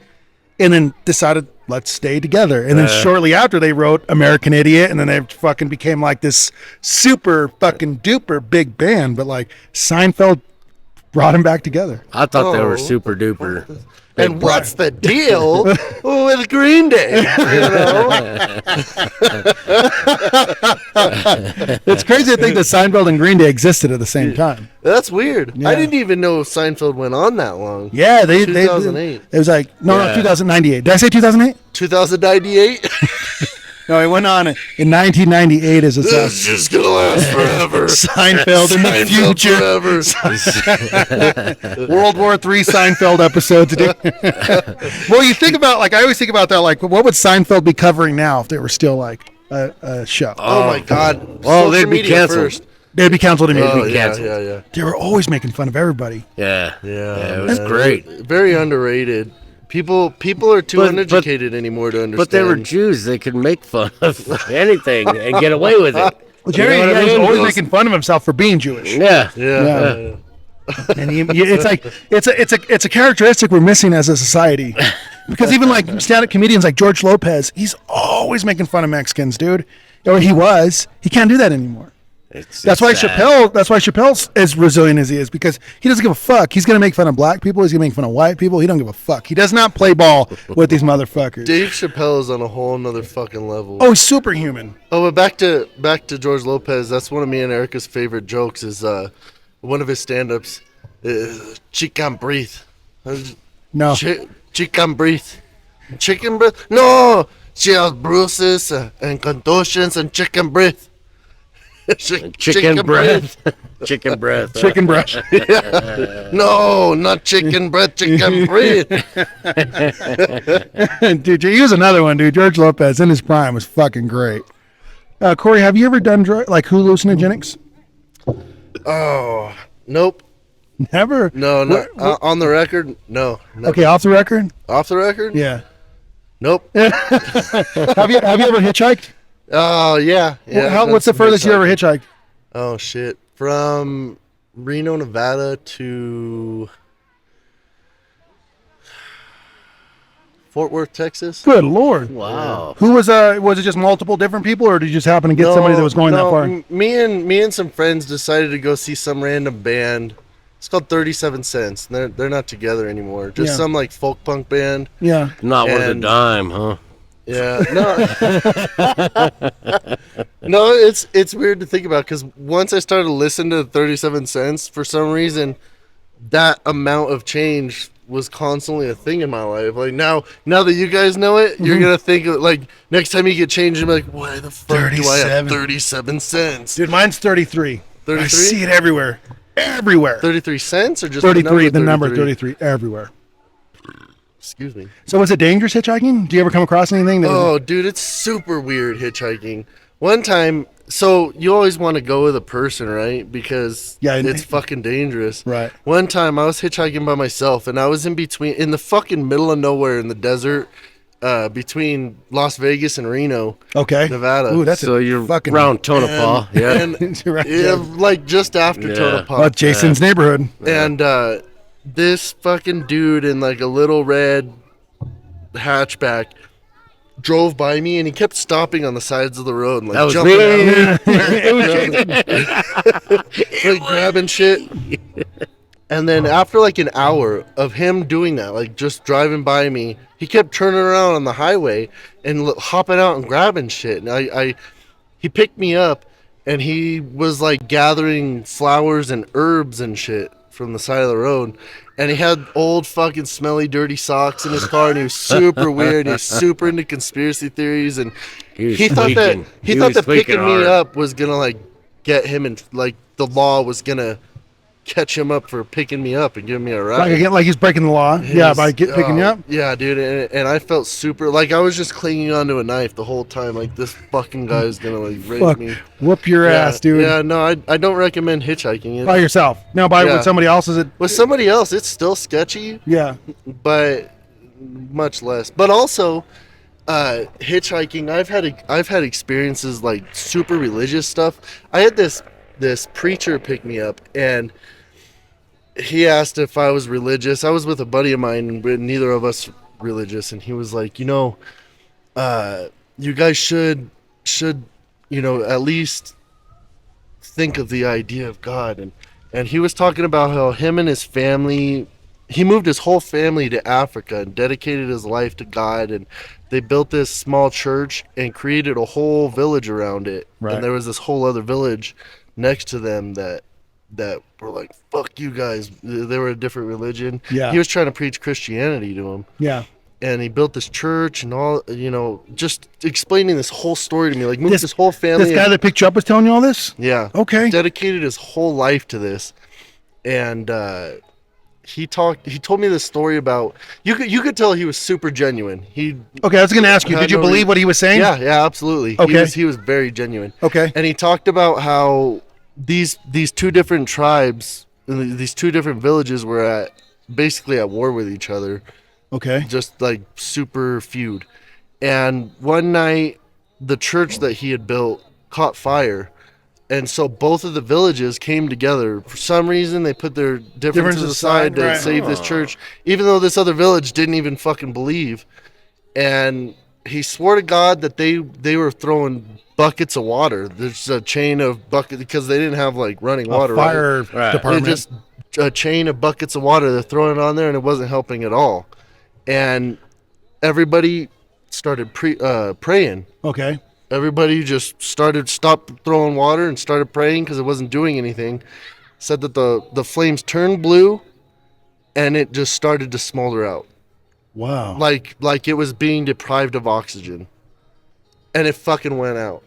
and then decided let's stay together. And then shortly after they wrote American Idiot, and then they fucking became like this super fucking duper big band. But like Seinfeld brought them back together. I thought they were super duper. And what's the deal with Green Day? It's crazy to think that Seinfeld and Green Day existed at the same time. That's weird. Yeah. I didn't even know Seinfeld went on that long. Yeah, they 2008. It was like no, 2098. Did I say 2008? 2098. No, it went on in 1998 as a It's just gonna last forever. Seinfeld in the Seinfeld future. World War III Seinfeld episode to do. Well, you think about I always think about that. Like, what would Seinfeld be covering now if they were still like a show? Oh my God! Well, they'd Social be media canceled. first. They'd be canceled immediately. Oh yeah, canceled. yeah. They were always making fun of everybody. Yeah. Yeah, It was man. great. Very underrated. People are too But- uneducated anymore to understand. But they were Jews. They could make fun of anything and get away with it. Well, Jerry You know what I was mean? always making fun of himself for being Jewish. Yeah. Yeah. And it's like it's a characteristic we're missing as a society, because even like stand-up comedians like George Lopez, he's always making fun of Mexicans, dude. Or he was. He can't do that anymore. That's why sad. Chappelle's as resilient as he is, because he doesn't give a fuck. He's gonna make fun of black people. He's gonna make fun of white people. He don't give a fuck. He does not play ball with these motherfuckers. Dave Chappelle is on a whole nother fucking level. Oh, he's superhuman. Oh, but back to George Lopez. That's one of me and Erica's favorite jokes. Is one of his stand-ups. She can't breathe. No. She can't breathe. Chicken breath? No. She has bruises and contusions and chicken breath. Chicken breath. Chicken breath. Chicken brush. No, not chicken breath. Chicken breath. Dude, he was another one, dude. George Lopez in his prime was fucking great. Cory, have you ever done hallucinogenics? Oh, nope. Never. No, no. On the record, no. Okay, off the record. Off the record? Yeah. Nope. Have you ever hitchhiked? Oh, yeah. What's the furthest you ever hitchhiked? Oh, shit. From Reno, Nevada to Fort Worth, Texas. Good Lord. Wow. Who was it just multiple different people, or did you just happen to get somebody that was going that far? Me and some friends decided to go see some random band. It's called 37 Cents. They're not together anymore. Just some like folk punk band. Yeah. Not worth a And- dime, huh? Yeah, no, it's weird to think about, because once I started listening to 37 Cents, for some reason, that amount of change was constantly a thing in my life. Like now that you guys know it, you're gonna think of, like, next time you get changed, you're like, why the fuck do I have 37 cents? Dude, mine's 33. 33? I see it everywhere. Everywhere. 33 cents or just 33, the number 33, everywhere. Excuse me. So was it dangerous hitchhiking? Do you ever come across anything? That Oh, dude, it's super weird hitchhiking. One time, so you always want to go with a person, right? Because Yeah, it's fucking dangerous. Right. One time I was hitchhiking by myself, and I was in the fucking middle of nowhere in the desert, between Las Vegas and Reno, Okay. Nevada. Ooh, that's So a you're fucking around Tonopah. Yeah. And Right, yeah, yeah. like just after Yeah. Tonopah. Well, Jason's neighborhood. And this fucking dude in like a little red hatchback drove by me, and he kept stopping on the sides of the road and like That was jumping me. out, like grabbing shit. And then after like an hour of him doing that, like just driving by me, he kept turning around on the highway and hopping out and grabbing shit. And he picked me up, and he was like gathering flowers and herbs and shit from the side of the road. And he had old fucking smelly dirty socks in his car, and he was super weird. He was super into conspiracy theories, and he thought that picking me up was gonna like get him, and like the law was gonna catch him up for picking me up and giving me a ride. Like again, like he's breaking the law. Yeah, by picking you up. Yeah, dude, and I felt super like I was just clinging onto a knife the whole time. Like this fucking guy is gonna like rape Fuck, me. whoop your ass, dude. Yeah, no, I don't recommend hitchhiking. By yourself. No, with somebody else. Is it? With somebody else, it's still sketchy, Yeah. but much less. But also, hitchhiking. I've had experiences like super religious stuff. I had this preacher pick me up, and he asked if I was religious. I was with a buddy of mine, but neither of us religious, and he was like, you guys should at least think of the idea of God. And he was talking about how him and his family, he moved his whole family to Africa and dedicated his life to God, and they built this small church and created a whole village around it. Right. And there was this whole other village next to them that were like, fuck you guys. They were a different religion. Yeah. He was trying to preach Christianity to them. Yeah. And he built this church and all, just explaining this whole story to me. Like, moved this whole family. This guy that picked you up was telling you all this? Yeah. Okay. Dedicated his whole life to this. And he told me this story about, you could tell he was super genuine. Okay, I was going to ask you, did you believe what he was saying? Yeah, absolutely. Okay. He was very genuine. Okay. And he talked about how these two different tribes, these two different villages were basically at war with each other. Okay. Just like super feud. And one night, the church that he had built caught fire. And so both of the villages came together. For some reason, they put their differences aside to save this church, even though this other village didn't even fucking believe. And he swore to God that they were throwing buckets of water. There's a chain of buckets, because they didn't have like running water. Fire Right. department. They just a chain of buckets of water. They're throwing it on there, and it wasn't helping at all. And everybody started praying. Okay. Everybody just stopped throwing water and started praying because it wasn't doing anything. Said that the flames turned blue, and it just started to smolder out. Wow. Like it was being deprived of oxygen. And it fucking went out.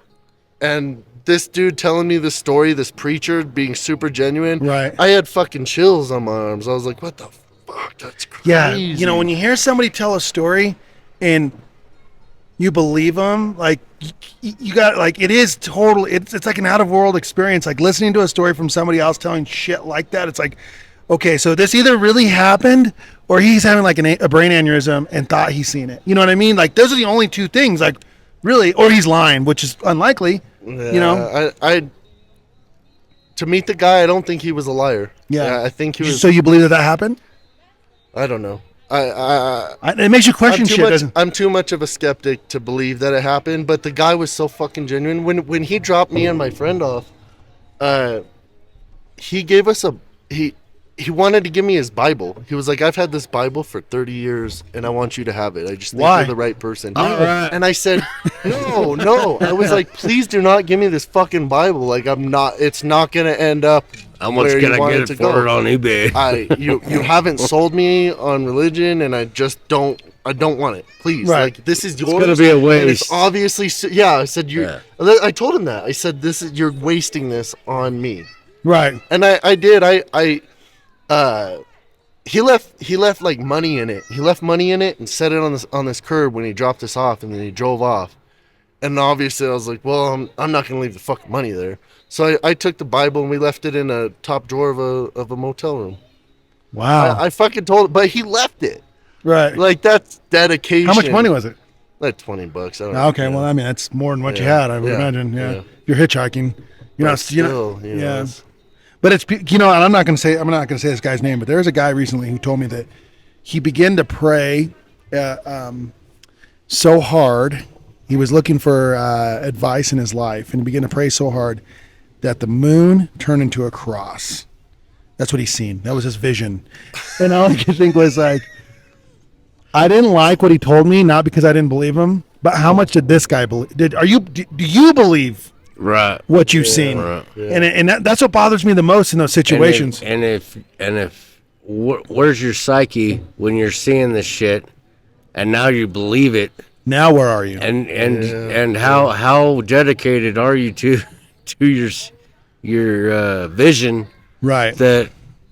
And this dude telling me this story, this preacher being super genuine. Right. I had fucking chills on my arms. I was like, what the fuck? That's crazy. Yeah. When you hear somebody tell a story and you believe them, like you got, like, it is total. It's like an out of world experience. Like listening to a story from somebody else telling shit like that. It's like, okay, so this either really happened or he's having like a brain aneurysm and thought he's seen it. You know what I mean? Like those are the only two things, like really, or he's lying, which is unlikely. Yeah, I to meet the guy, I don't think he was a liar. Yeah. I think he was. So you believe that happened? I don't know. It makes you question shit, doesn't it? I'm too much of a skeptic to believe that it happened, but the guy was so fucking genuine. When he dropped me and my friend off, he gave us he wanted to give me his Bible. He was like, I've had this Bible for 30 years, and I want you to have it. I just think Why? you're the right person. All right. And I said, no. I was like, please do not give me this fucking Bible. Like, it's not going to end up How much where can you I want get it to it for go. it on eBay? You haven't sold me on religion, and I just don't. I don't want it. Please, Right. like, this is yours. It's gonna be a and waste. it's obviously, yeah. I said Yeah. I told him that. I said, you're wasting this on me. Right. And I did. he left like money in it. He left money in it and set it on this curb when he dropped us off, and then he drove off. And obviously I was like, well, I'm not gonna leave the fucking money there. So I took the Bible and we left it in a top drawer of a motel room. Wow. I fucking told him, but he left it. Right. Like, that's dedication. How much money was it? Like $20. I don't know. Okay, well, I mean, that's more than what you had, I would imagine. Yeah. If you're hitchhiking, you're not, Still, yeah. But it's, and I'm not going to say this guy's name, but there was a guy recently who told me that he began to pray so hard. He was looking for advice in his life, and he began to pray so hard that the moon turned into a cross. That's what he's seen. That was his vision. And all I could think was like, I didn't like what he told me, not because I didn't believe him, but how much did this guy believe? Do you believe what you've seen? Right. Yeah. And that's what bothers me the most in those situations. And if where's your psyche when you're seeing this shit, and now you believe it? Now where are you? And how dedicated are you to your vision? Right. That,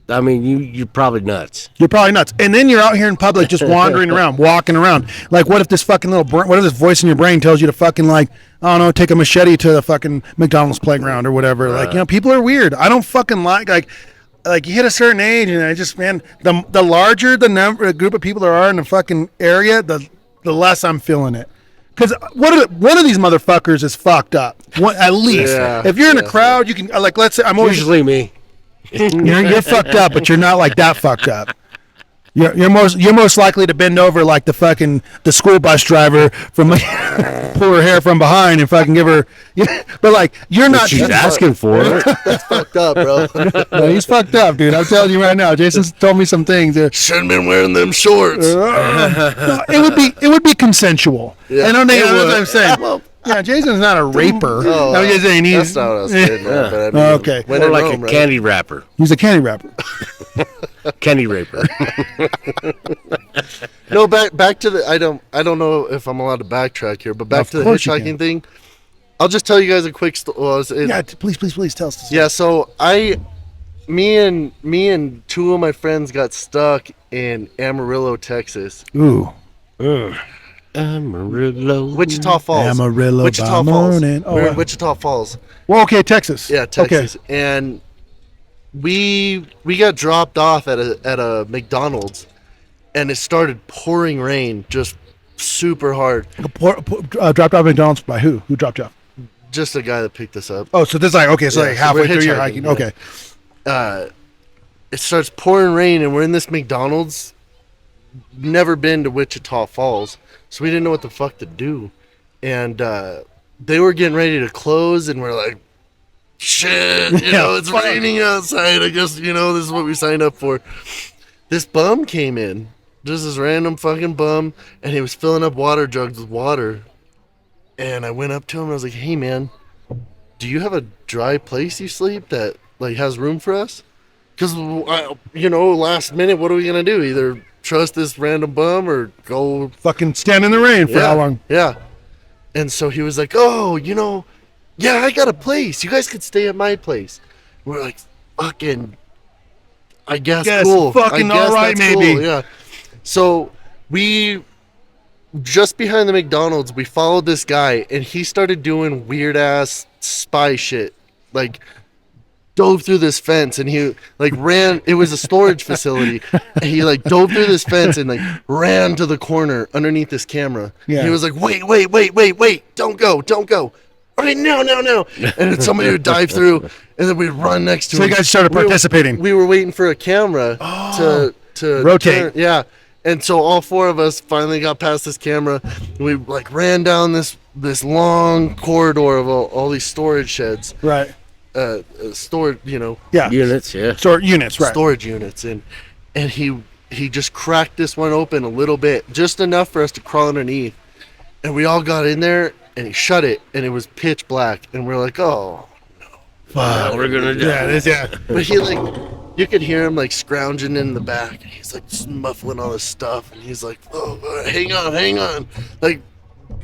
I mean, you're probably nuts. You're probably nuts. And then you're out here in public just wandering around, walking around. Like, what if this fucking what if this voice in your brain tells you to fucking, like, I don't know, take a machete to the fucking McDonald's playground or whatever. Right. Like, people are weird. I don't fucking like you hit a certain age and I just, man, the larger the group of people there are in the fucking area, the less I'm feeling it. Because one of these motherfuckers is fucked up. At least. Yeah, if you're in a crowd, you can, like, let's say, I'm always... Usually me. You're fucked up, but you're not like that fucked up. You're most likely to bend over like the school bus driver from pull her hair from behind and fucking give her. But like you're not. She's asking for it. That's fucked up, bro. No, he's fucked up, dude. I'm telling you right now. Jason's told me some things. Shouldn't been wearing them shorts. No, it would be consensual. Yeah, I don't think that's what I'm saying. Well, yeah, Jason's not a raper. Oh, I'm just saying that's not what I was saying. Yeah. But I mean, okay. More like a candy wrapper. He's a candy wrapper. Candy raper. No, back to the. I don't know if I'm allowed to backtrack here, but back to the hitchhiking thing. I'll just tell you guys a quick story. Yeah, please tell us. Yeah, so me and two of my friends got stuck in Amarillo, Texas. Ooh. Amarillo. Wichita Falls. Amarillo Wichita by Falls. morning. Oh, We're wow. in Wichita Falls. Well, okay, Texas. Yeah, Texas. Okay. And we got dropped off at a McDonald's, and it started pouring rain, just super hard. Dropped off at McDonald's by who? Who dropped you off? Just a guy that picked us up. Oh, so this is like, okay, so Yeah, like so halfway we're through your hitchhiking, hiking. yeah. Okay. It starts pouring rain, and we're in this McDonald's. Never been to Wichita Falls, so we didn't know what the fuck to do. And they were getting ready to close, and we're like, shit, it's raining outside. I guess, this is what we signed up for. This bum came in, just this random fucking bum, and he was filling up water jugs with water. And I went up to him, and I was like, hey, man, do you have a dry place you sleep that, like, has room for us? Because, last minute, what are we going to do? Either trust this random bum or go... Fucking stand in the rain for how long? Yeah. And so he was like, oh, yeah, I got a place. You guys could stay at my place. We're like, fucking, I guess cool. Fucking all right, maybe. Cool. Yeah. So we, just behind the McDonald's, we followed this guy, and he started doing weird ass spy shit. Like, dove through this fence, and he ran. It was a storage facility. And he dove through this fence and ran to the corner underneath this camera. Yeah. And he was like, wait, don't go. All right, no. And then somebody would dive through, and then we'd run next to him. So you guys started participating. We were waiting for a camera to rotate. Yeah. And so all four of us finally got past this camera. We ran down this long corridor of all these storage sheds. Right. Storage, Yeah. Units, yeah. Units, right. Storage units. And he just cracked this one open a little bit, just enough for us to crawl underneath. And we all got in there, and he shut it, and it was pitch black. And we're like, oh, Now we're gonna do Yeah. but he you could hear him scrounging in the back, and he's just muffling all this stuff, and he's like, oh, hang on,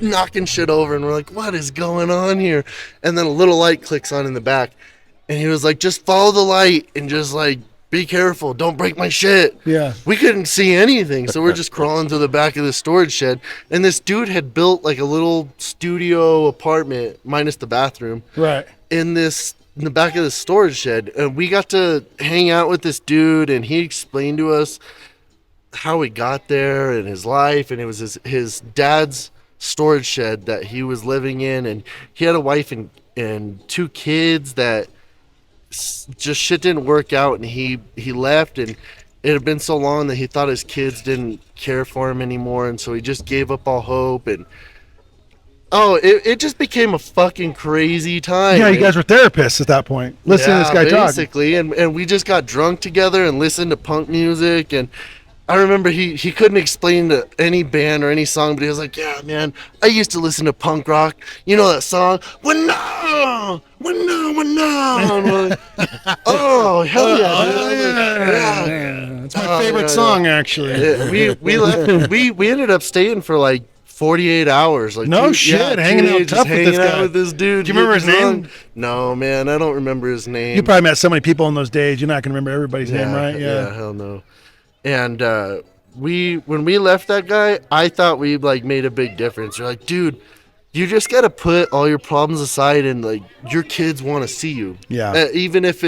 knocking shit over, and we're like, what is going on here? And then a little light clicks on in the back, and he was like, just follow the light and just be careful, don't break my shit. Yeah. We couldn't see anything, so we're just crawling to the back of the storage shed. And this dude had built like a little studio apartment, minus the bathroom, Right. in the back of the storage shed. And we got to hang out with this dude, and he explained to us how he got there and his life. And it was his dad's storage shed that he was living in, and he had a wife and 2 kids that just shit didn't work out, and he left, and it had been so long that he thought his kids didn't care for him anymore, and so he just gave up all hope. And it just became a fucking crazy time. Yeah, you guys were therapists at that point. Listening to this guy talk. Basically, and we just got drunk together and listened to punk music. And I remember he couldn't explain to any band or any song, but he was like, yeah, man, I used to listen to punk rock. You know that song? When no. And we're like, oh, hell yeah. Yeah. It's my favorite song, actually. We ended up staying for like 48 hours. Like No shit, hanging out tough with this guy. with this dude. Do you remember his name? No, man, I don't remember his name. You probably met so many people in those days, you're not going to remember everybody's name, right? Yeah, hell no. And when we left that guy, I thought we like made a big difference. You're like, dude, you just got to put all your problems aside, and like your kids want to see you. Yeah. Even if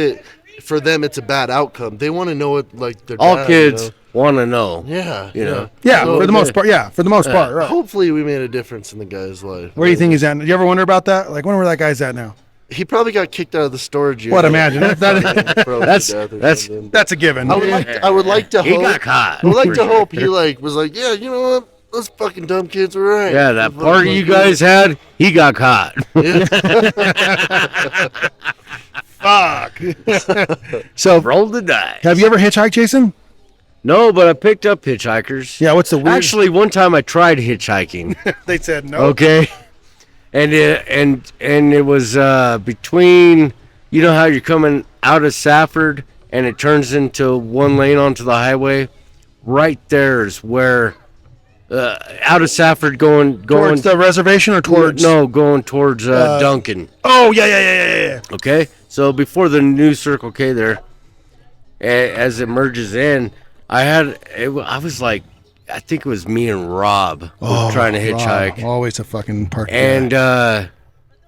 for them it's a bad outcome, they want to know it. Like their All dad, kids you know? want to know. Yeah. You know. Yeah, So, for the most part. Yeah, for the most part. Right. Hopefully, we made a difference in the guy's life. Where do you think he's at? Do you ever wonder about that? Like, wonder where that guy's at now? He probably got kicked out of the storage unit. What, imagine. That's That's a given. I would like to He hope. got caught. I would like for to sure. hope he like was like, yeah, you know what? Those fucking dumb kids were right. Yeah, that party you guys had, he got caught. Fuck. So, Roll the dice. have you ever hitchhiked, Jason? No, but I picked up hitchhikers. Yeah, what's the weird? Actually, one time I tried hitchhiking. They said no. Okay, and it was between, you know how you're coming out of Safford and it turns into one lane onto the highway. Right there is where out of Safford going Towards the reservation or towards? going towards Duncan. Oh, yeah. Okay, so before the new Circle K there, as it merges in, I was like, I think it was me and Rob trying to hitchhike. Rob, always a fucking park. And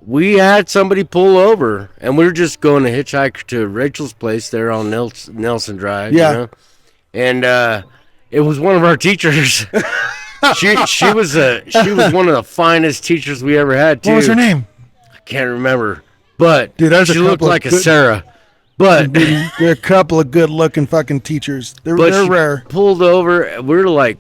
we had somebody pull over, and we were just going to hitchhike to Rachel's place there on Nelson Drive. Yeah. You know? And it was one of our teachers. she was one of the finest teachers we ever had too. What was her name? I can't remember, but Dude, there's a she looked couple of like a good- Sarah. But There are a couple of good-looking fucking teachers. They're she rare. pulled over. We were like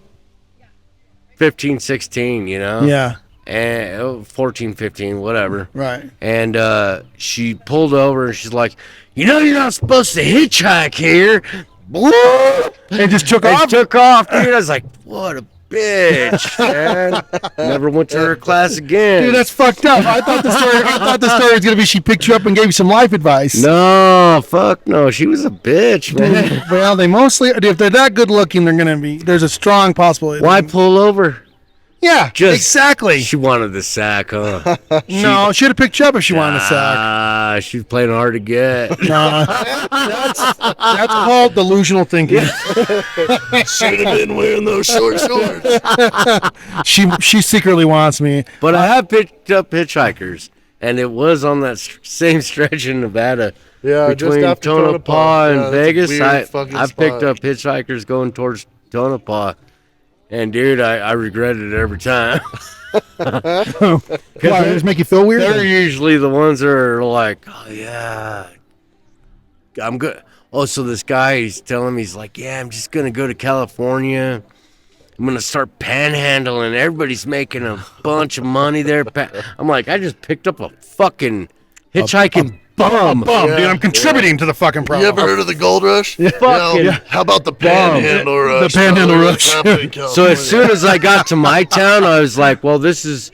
15, 16, you know? Yeah, And 14, 15, whatever. right. And she pulled over and she's like, you know, you're not supposed to hitchhike here. And just took And off. took off, dude. I was like, what a bitch, man. Never went to her class again. Dude, that's fucked up. I thought the story was gonna be she picked you up and gave you some life advice. No, fuck no. She was a bitch, man. Well, they mostly, if they're that good looking, they're gonna be. There's a strong possibility. Why pull over? Yeah, Just- exactly. She wanted the sack, huh? No, she'd have picked you up if she wanted a sack. She was playing hard to get. No, that's called delusional thinking. Should have been wearing those short shorts. She secretly wants me. But I have picked up hitchhikers, and it was on that same stretch in Nevada. Yeah, just between after Tonopah Tonopah. and Yeah, that's a Vegas. weird fucking I've picked spot. up hitchhikers going towards Tonopah, and dude, I regretted it every time. Why, does it make you feel weird? They're usually the ones that are like, oh yeah, I'm good. Oh, so this guy, he's telling me, he's like, yeah, I'm just gonna go to California. I'm gonna start panhandling. Everybody's making a bunch of money there. I'm like, I just picked up a fucking hitchhiking bum. Dude, I'm contributing to the fucking You problem. ever heard of the gold rush? Fucking How about the panhandle rush? The panhandle brother? rush. What's happening in So as soon as I got to my town, I was like, well, this is.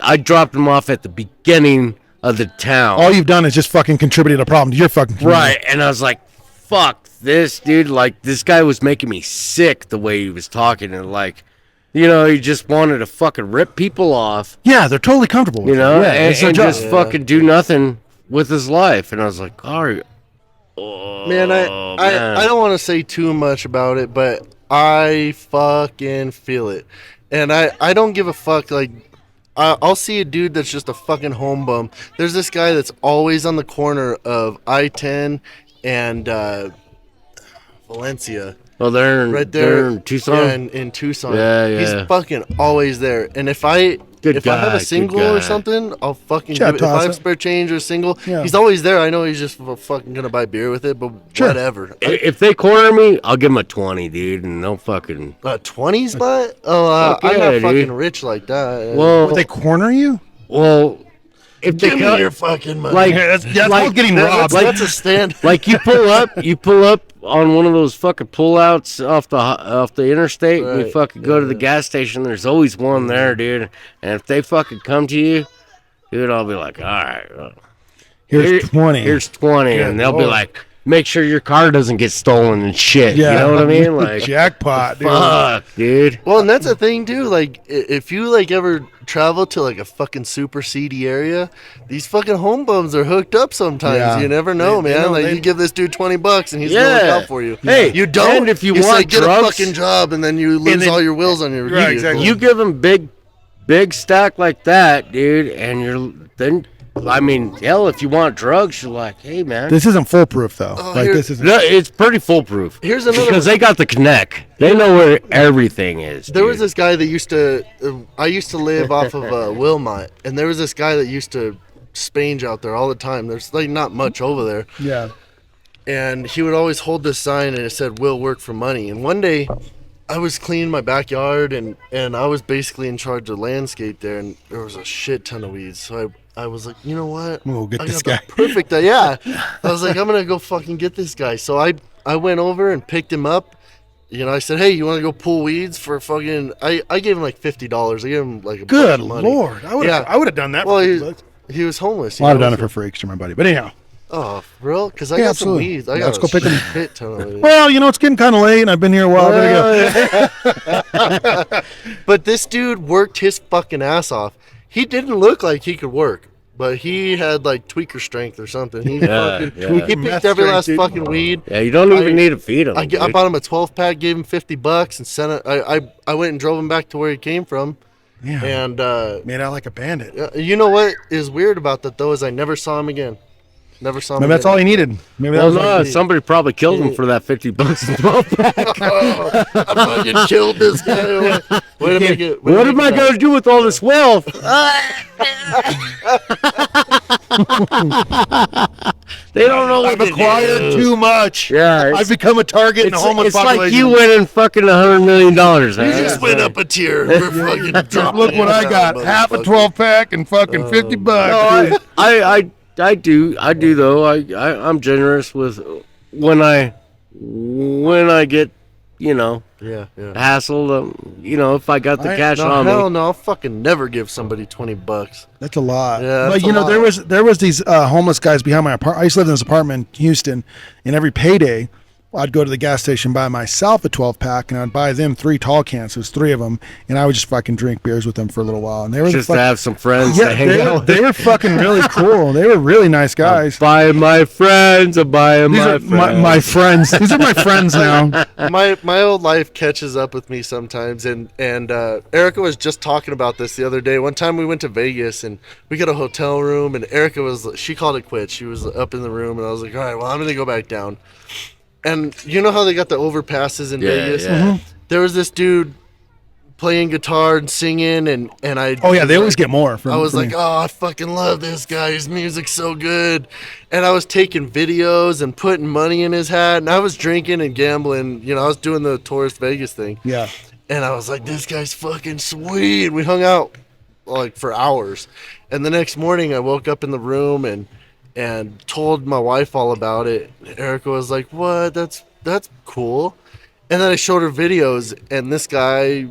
I dropped him off at the beginning of the town. All you've done is just fucking contributed a problem to your fucking community. Right, and I was like, fuck this, dude. Like, this guy was making me sick the way he was talking, and like, you know, he just wanted to fucking rip people off, Yeah, they're totally comfortable. With you know, it. Yeah, and, it's their and job. just fucking do nothing with his life. And I was like, all right, Man, man. I don't want to say too much about it, but I fucking feel it. And I don't give a fuck. Like, I'll see a dude that's just a fucking home bum. There's this guy that's always on the corner of I-10 and Valencia. Well, they're Right there. They're in Tucson. Yeah, in Tucson. Yeah, yeah. He's fucking always there. And if I Good I have guy, a good single or guy. something, I'll fucking Sure, give it. If toss I have it. spare change or a single, Yeah. he's always there. I know he's just fucking gonna buy beer with it, but Sure. whatever. If they corner me, I'll give them a 20, dude, and they'll fucking. 20s, but Fuck I'm yeah, not dude. fucking rich like that. Well, Would they corner you? if they give me cut, your fucking money. like, That's like, called getting That's- robbed. that's a stand. like you pull up on one of those fucking pullouts off the interstate, and you Right, fucking go to the gas station. There's always one there, dude. And if they fucking come to you, dude, I'll be like, all right, Here's 20. Here's 20, Good and they'll be Lord. like, make sure your car doesn't get stolen and shit. Yeah. You know what I mean? Like, Jackpot, dude. fuck, dude. Well, and that's the thing too. Like, if you like ever travel to like a fucking super seedy area, these fucking home bums are hooked up sometimes. Yeah. You never know, They man. know, like, they- you give this dude $20 and he's gonna look Yeah. out for you. Hey, you don't. and if you say, want get drugs- a fucking job, and then you lose then- all your wheels on your Right, vehicle. exactly. You give them big stack like that, dude, and I mean, hell, if you want drugs, you're like, hey, man. This isn't foolproof, though. like, here- this isn't. No, it's pretty foolproof. Here's another because one. they got the connect. They know where everything is. There was dude. this guy that used to. I used to live off of Wilmot, and there was this guy that used to spange out there all the time. There's like not much over there. Yeah. And he would always hold this sign and it said "Will work for money." And one day I was cleaning my backyard and I was basically in charge of landscape there, and there was a shit ton of weeds. So I was like, you know what, We'll get I this got the guy. perfect yeah. I was like, I'm gonna go fucking get this guy. So I went over and picked him up. You know, I said, hey, you want to go pull weeds for fucking? I gave him like $50. I gave him like a Good bunch of money. Lord. I would have done that. Well, for he, 50 bucks. he was homeless. you Well, I'd have know, done it so- for free extra, my buddy. But anyhow. Oh, bro, because I Yeah, got absolutely. some weeds. I Yeah, got let's go pick 'em. shit ton of weeds. Well, you know, it's getting kind of late, and I've been here a while. I gotta go. But this dude worked his fucking ass off. He didn't look like he could work, but he had like tweaker strength or something. He fucking yeah. he Meth picked every strength, last dude. fucking weed. Yeah, you don't even I- need to feed them. I bought him a 12-pack, gave him $50, and sent it. I went and drove him back to where he came from. Yeah. And Made out like a bandit. you know what is weird about that though is I never saw him again. Never saw him. Maybe that's all again. he needed. Maybe that well, was no, like, somebody probably killed him for that $50 and 12 pack. I fucking killed this guy. Way to make it. way to What make am it I bad. going to do with all this wealth? They don't know what I've to acquired do. too much. Yeah, it's- I've become a target in the homeless It's like population. you winning fucking $100 million. You Huh? just went up a tier. We're fucking dropping Look what I it got. down, Half a motherfucker. 12 pack and fucking $50. No, I do though. I'm generous with when I get, you know, Yeah. hassled. You know, if I got the cash No, on hell me. no. I'll fucking never give somebody $20. That's a lot. Yeah, but that's you a know, lot. there was these homeless guys behind my apartment. I used to live in this apartment in Houston, and every payday, I'd go to the gas station, buy myself a 12 pack, and I'd buy them 3 tall cans. There's 3 of them, and I would just fucking drink beers with them for a little while. And they were Just the to fuck- have some friends yeah, to hang out with. they were fucking really cool. They were really nice guys. Buy my friends, I buy These my are friends. my friends. These are my friends now. My old life catches up with me sometimes, and Erica was just talking about this the other day. One time we went to Vegas and we got a hotel room, and Erica she called it quits. She was up in the room, and I was like, all right, well, I'm gonna go back down. And you know how they got the overpasses in Yeah, Vegas? yeah. There was this dude playing guitar and singing, and I. Oh yeah, they always get more. From, I was from like, me. oh, I fucking love this guy. His music's so good. And I was taking videos and putting money in his hat, and I was drinking and gambling. You know, I was doing the tourist Vegas thing. yeah. And I was like, this guy's fucking sweet. We hung out like for hours. And the next morning I woke up in the room and told my wife all about it. Erica was like, what? That's cool. And then I showed her videos, and this guy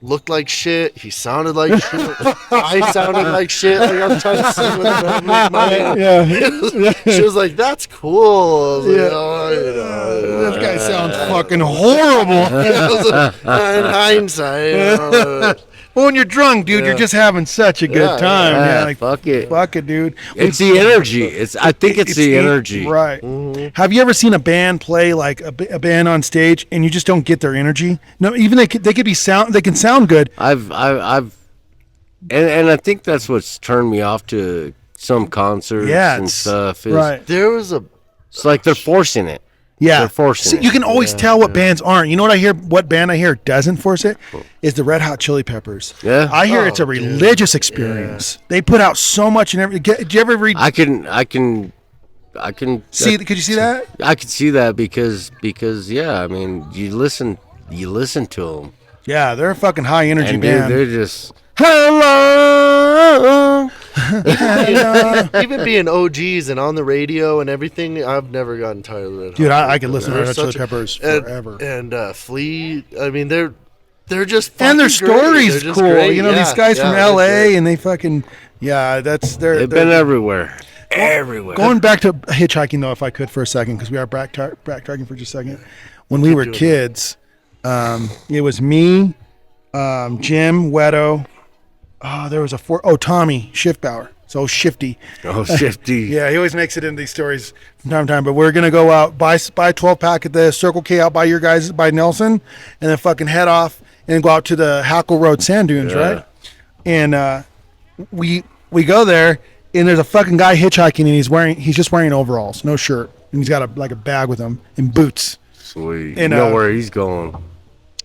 looked like shit. He sounded like shit. I sounded like shit. Like I was trying to sing with him. and make money. Yeah. She was like, that's cool. I was like, Yeah. oh, you know, This guy sounds fucking horrible. I was like, in hindsight, Well, when you're drunk, dude, you're just having such a good time. yeah, Like, fuck it. Fuck it, dude. It's the energy. I think it's the energy. Right. Have you ever seen a band play like a band on stage and you just don't get their energy? No, even they could be sound. They can sound good. And I think that's what's turned me off to some concerts and stuff. Right. There was a. It's like they're forcing it. Yeah. They're forcing it. You can always tell what bands aren't. You know what I hear? What band I hear doesn't force it is the Red Hot Chili Peppers. Yeah. I hear it's a religious experience. They put out so much and everything. Did you ever read? I can See? Could you see that? I could see that because yeah, I mean, you listen to them. Yeah, they're a fucking high energy And band. they're just hello. Even being OGs and on the radio and everything, I've never gotten tired of the Red Hot Dude, I Chili could listen to Peppers. Red Hot They're Chili such a- Peppers forever. And Flea, I mean, they're just And their fucking great. story's They're just cool. great. You know, Yeah, these guys from they're LA great. and they fucking they've They've been everywhere. Everywhere. Going back to hitchhiking though, if I could for a second, because we are backtracking for just a second. When we were kids, it was me, Jim, Wedo. There was Tommy Shiftbauer. So Shifty. Oh, Shifty. Yeah, he always makes it into these stories from time to time. But we're gonna go out, buy a 12-pack at the Circle K out by your guys by Nelson, and then fucking head off and go out to the Hackle Road sand dunes, right? And we go there, and there's a fucking guy hitchhiking, and he's just wearing overalls, no shirt, and he's got a bag with him and boots. Sweet. And, You know where he's going.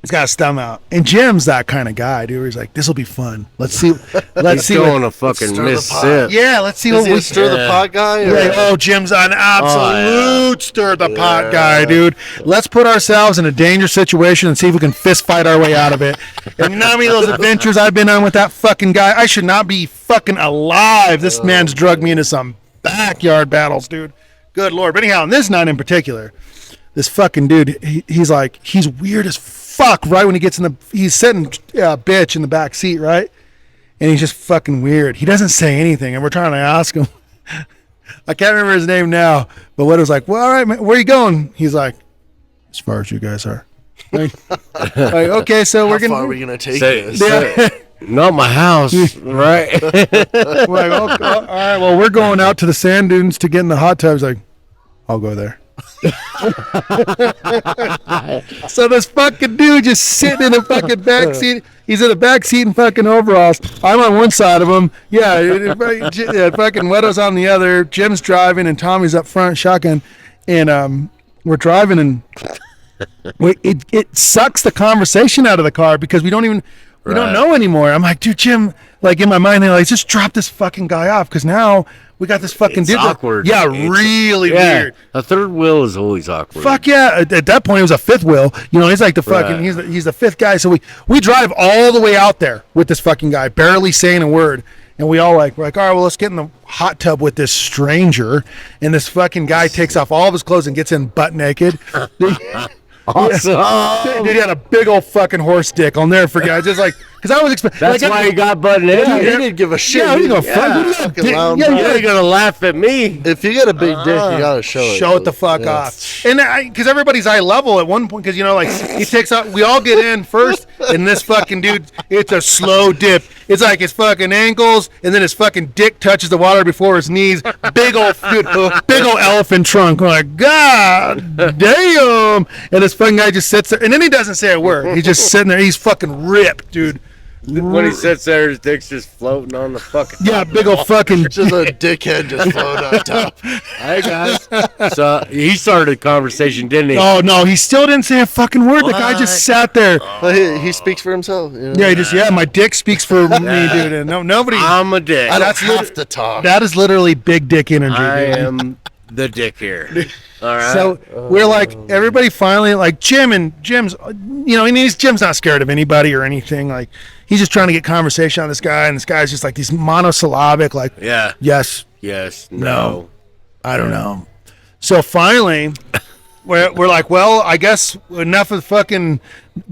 He's got a stem out, and Jim's that kind of guy, dude. He's like, "This will be fun. Let's see. Let's He's see going what." to fucking stir the Mississippi. Yeah, let's see Is what he we a stir the pot guy? Or? Like, oh, Jim's an absolute stir the pot guy, dude. Let's put ourselves in a dangerous situation and see if we can fist fight our way out of it. And you know how many of those adventures I've been on with that fucking guy? I should not be fucking alive. This man's drugged me into some backyard battles, dude. Good Lord. But anyhow, on this night in particular, this fucking dude, he's weird as fuck right when he gets he's sitting bitch in the back seat, right? And he's just fucking weird. He doesn't say anything, and we're trying to ask him. I can't remember his name now, but what was like, well, all right, man, where you going? He's like, as far as you guys are. Like, okay, so How we're far gonna. are we gonna take Say- this? say- Not my house, right? We're like, okay, all right, well, we're going out to the sand dunes to get in the hot tub. He's like, I'll go there. So this fucking dude just sitting in the fucking back seat. He's in the back seat in fucking overalls. I'm on one side of him. Yeah, fucking Weto's on the other. Jim's driving and Tommy's up front, shotgun. And we're driving and it sucks the conversation out of the car because we don't know anymore. I'm like, dude, Jim, like in my mind, they're like, just drop this fucking guy off because now we got this fucking It's dude. awkward. Yeah, It's- really weird. A third wheel is always awkward. Fuck yeah! At that point, it was a fifth wheel. You know, he's like the fucking. Right. He's the fifth guy. So we drive all the way out there with this fucking guy, barely saying a word, and we're like, all right, well, let's get in the hot tub with this stranger, and this fucking guy takes off all of his clothes and gets in butt naked. Awesome. Dude, he had a big old fucking horse dick. I'll never forget. Just like, because I was expecting. That's why he got button in. He didn't give a shit. Yeah, He you go didn't- fuck. yeah, fucking loud Yeah, mouth. yeah. You're gonna laugh at me. If you got a big dick, you gotta show it. Show it the fuck Yeah. off. And because everybody's eye level at one point, because, you know, like, he takes out, we all get in first, and this fucking dude, it's a slow dip. It's like his fucking ankles, and then his fucking dick touches the water before his knees. Big old elephant trunk. I'm like, God damn. And this fucking guy just sits there, and then he doesn't say a word. He's just sitting there. He's fucking ripped, dude. When he sits there, his dick's just floating on the fucking. Yeah, big old fucking. Just a dickhead just floating on top. Hey guys. So he started a conversation, didn't he? Oh, no, he still didn't say a fucking word. The guy just sat there. But he speaks for himself. You know? Yeah, my dick speaks for me, dude. And nobody. I'm a dick. I don't That's have to talk. That is literally big dick energy, I dude. am the dick here. All right. So we're like, everybody finally, like Jim's, you know, and Jim's not scared of anybody or anything. Like, he's just trying to get conversation on this guy, and this guy's just like these monosyllabic, like, yeah. yes, Yes. No. No. I don't know. So finally, we're like, well, I guess enough of fucking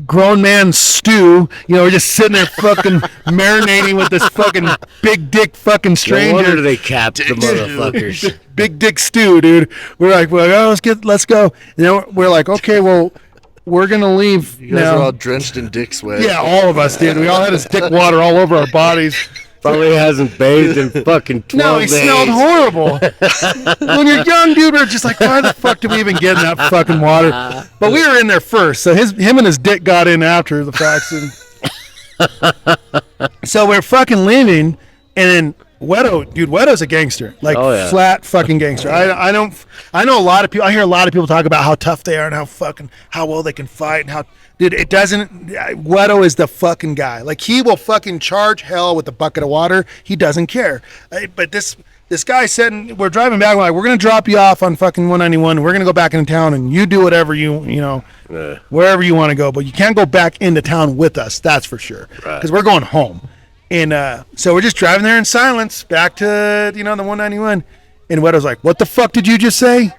grown man stew. You know, we're just sitting there fucking marinating with this fucking big dick fucking No stranger. wonder they capped the motherfuckers. Big dick stew, dude. We're like, well, let's go. You know, we're like, okay, well, we're gonna leave You guys now. are all drenched in dick sweat. Yeah, all of us, dude. We all had his dick water all over our bodies. Probably hasn't bathed in fucking 12 No, he days. smelled horrible. When you're young, dude, we're just like, why the fuck did we even get in that fucking water? But we were in there first, so him and his dick got in after the fact. So we're fucking leaving, and then Weto's a gangster, like flat fucking gangster. I know a lot of people. I hear a lot of people talk about how tough they are and how well they can fight and how. Dude, it doesn't. Weto is the fucking guy. Like, he will fucking charge hell with a bucket of water. He doesn't care. But this guy said, we're driving back. We're like, we're gonna drop you off on fucking 191. We're gonna go back into town, and you do whatever you know, wherever you want to go. But you can't go back into town with us. That's for sure. Because we're going home. And so we're just driving there in silence back to the 191. And Weto's like, "What the fuck did you just say?"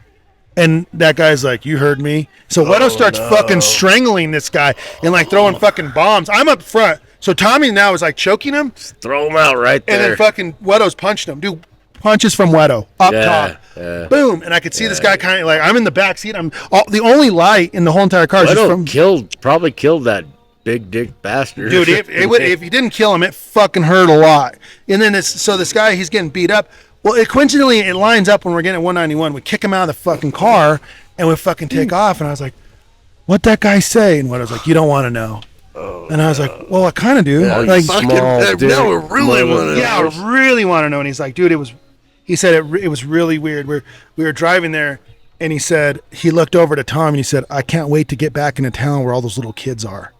And that guy's like, "You heard me." So Weto starts fucking strangling this guy and like throwing fucking bombs. I'm up front. So Tommy now is like choking him. Just throw him out right there. And then fucking Weto's punching him. Dude, punches from Weto up top. Boom. And I could see this guy kind of like, I'm in the back seat. The only light in the whole entire car is just from. Probably killed that big dick bastard. Dude, if he didn't kill him, it fucking hurt a lot. And then this guy, he's getting beat up. Well, coincidentally, it lines up when we're getting at 191. We kick him out of the fucking car, and we fucking take off. And I was like, "What'd that guy say?" And I was like, "You don't want to know." And I was like, "Well, I kind of do." Yeah, like, now we really want to know. Yeah, I really want to know. And he's like, "Dude, he said it was really weird. We were driving there, and he said he looked over to Tom, and he said, "I can't wait to get back into town where all those little kids are."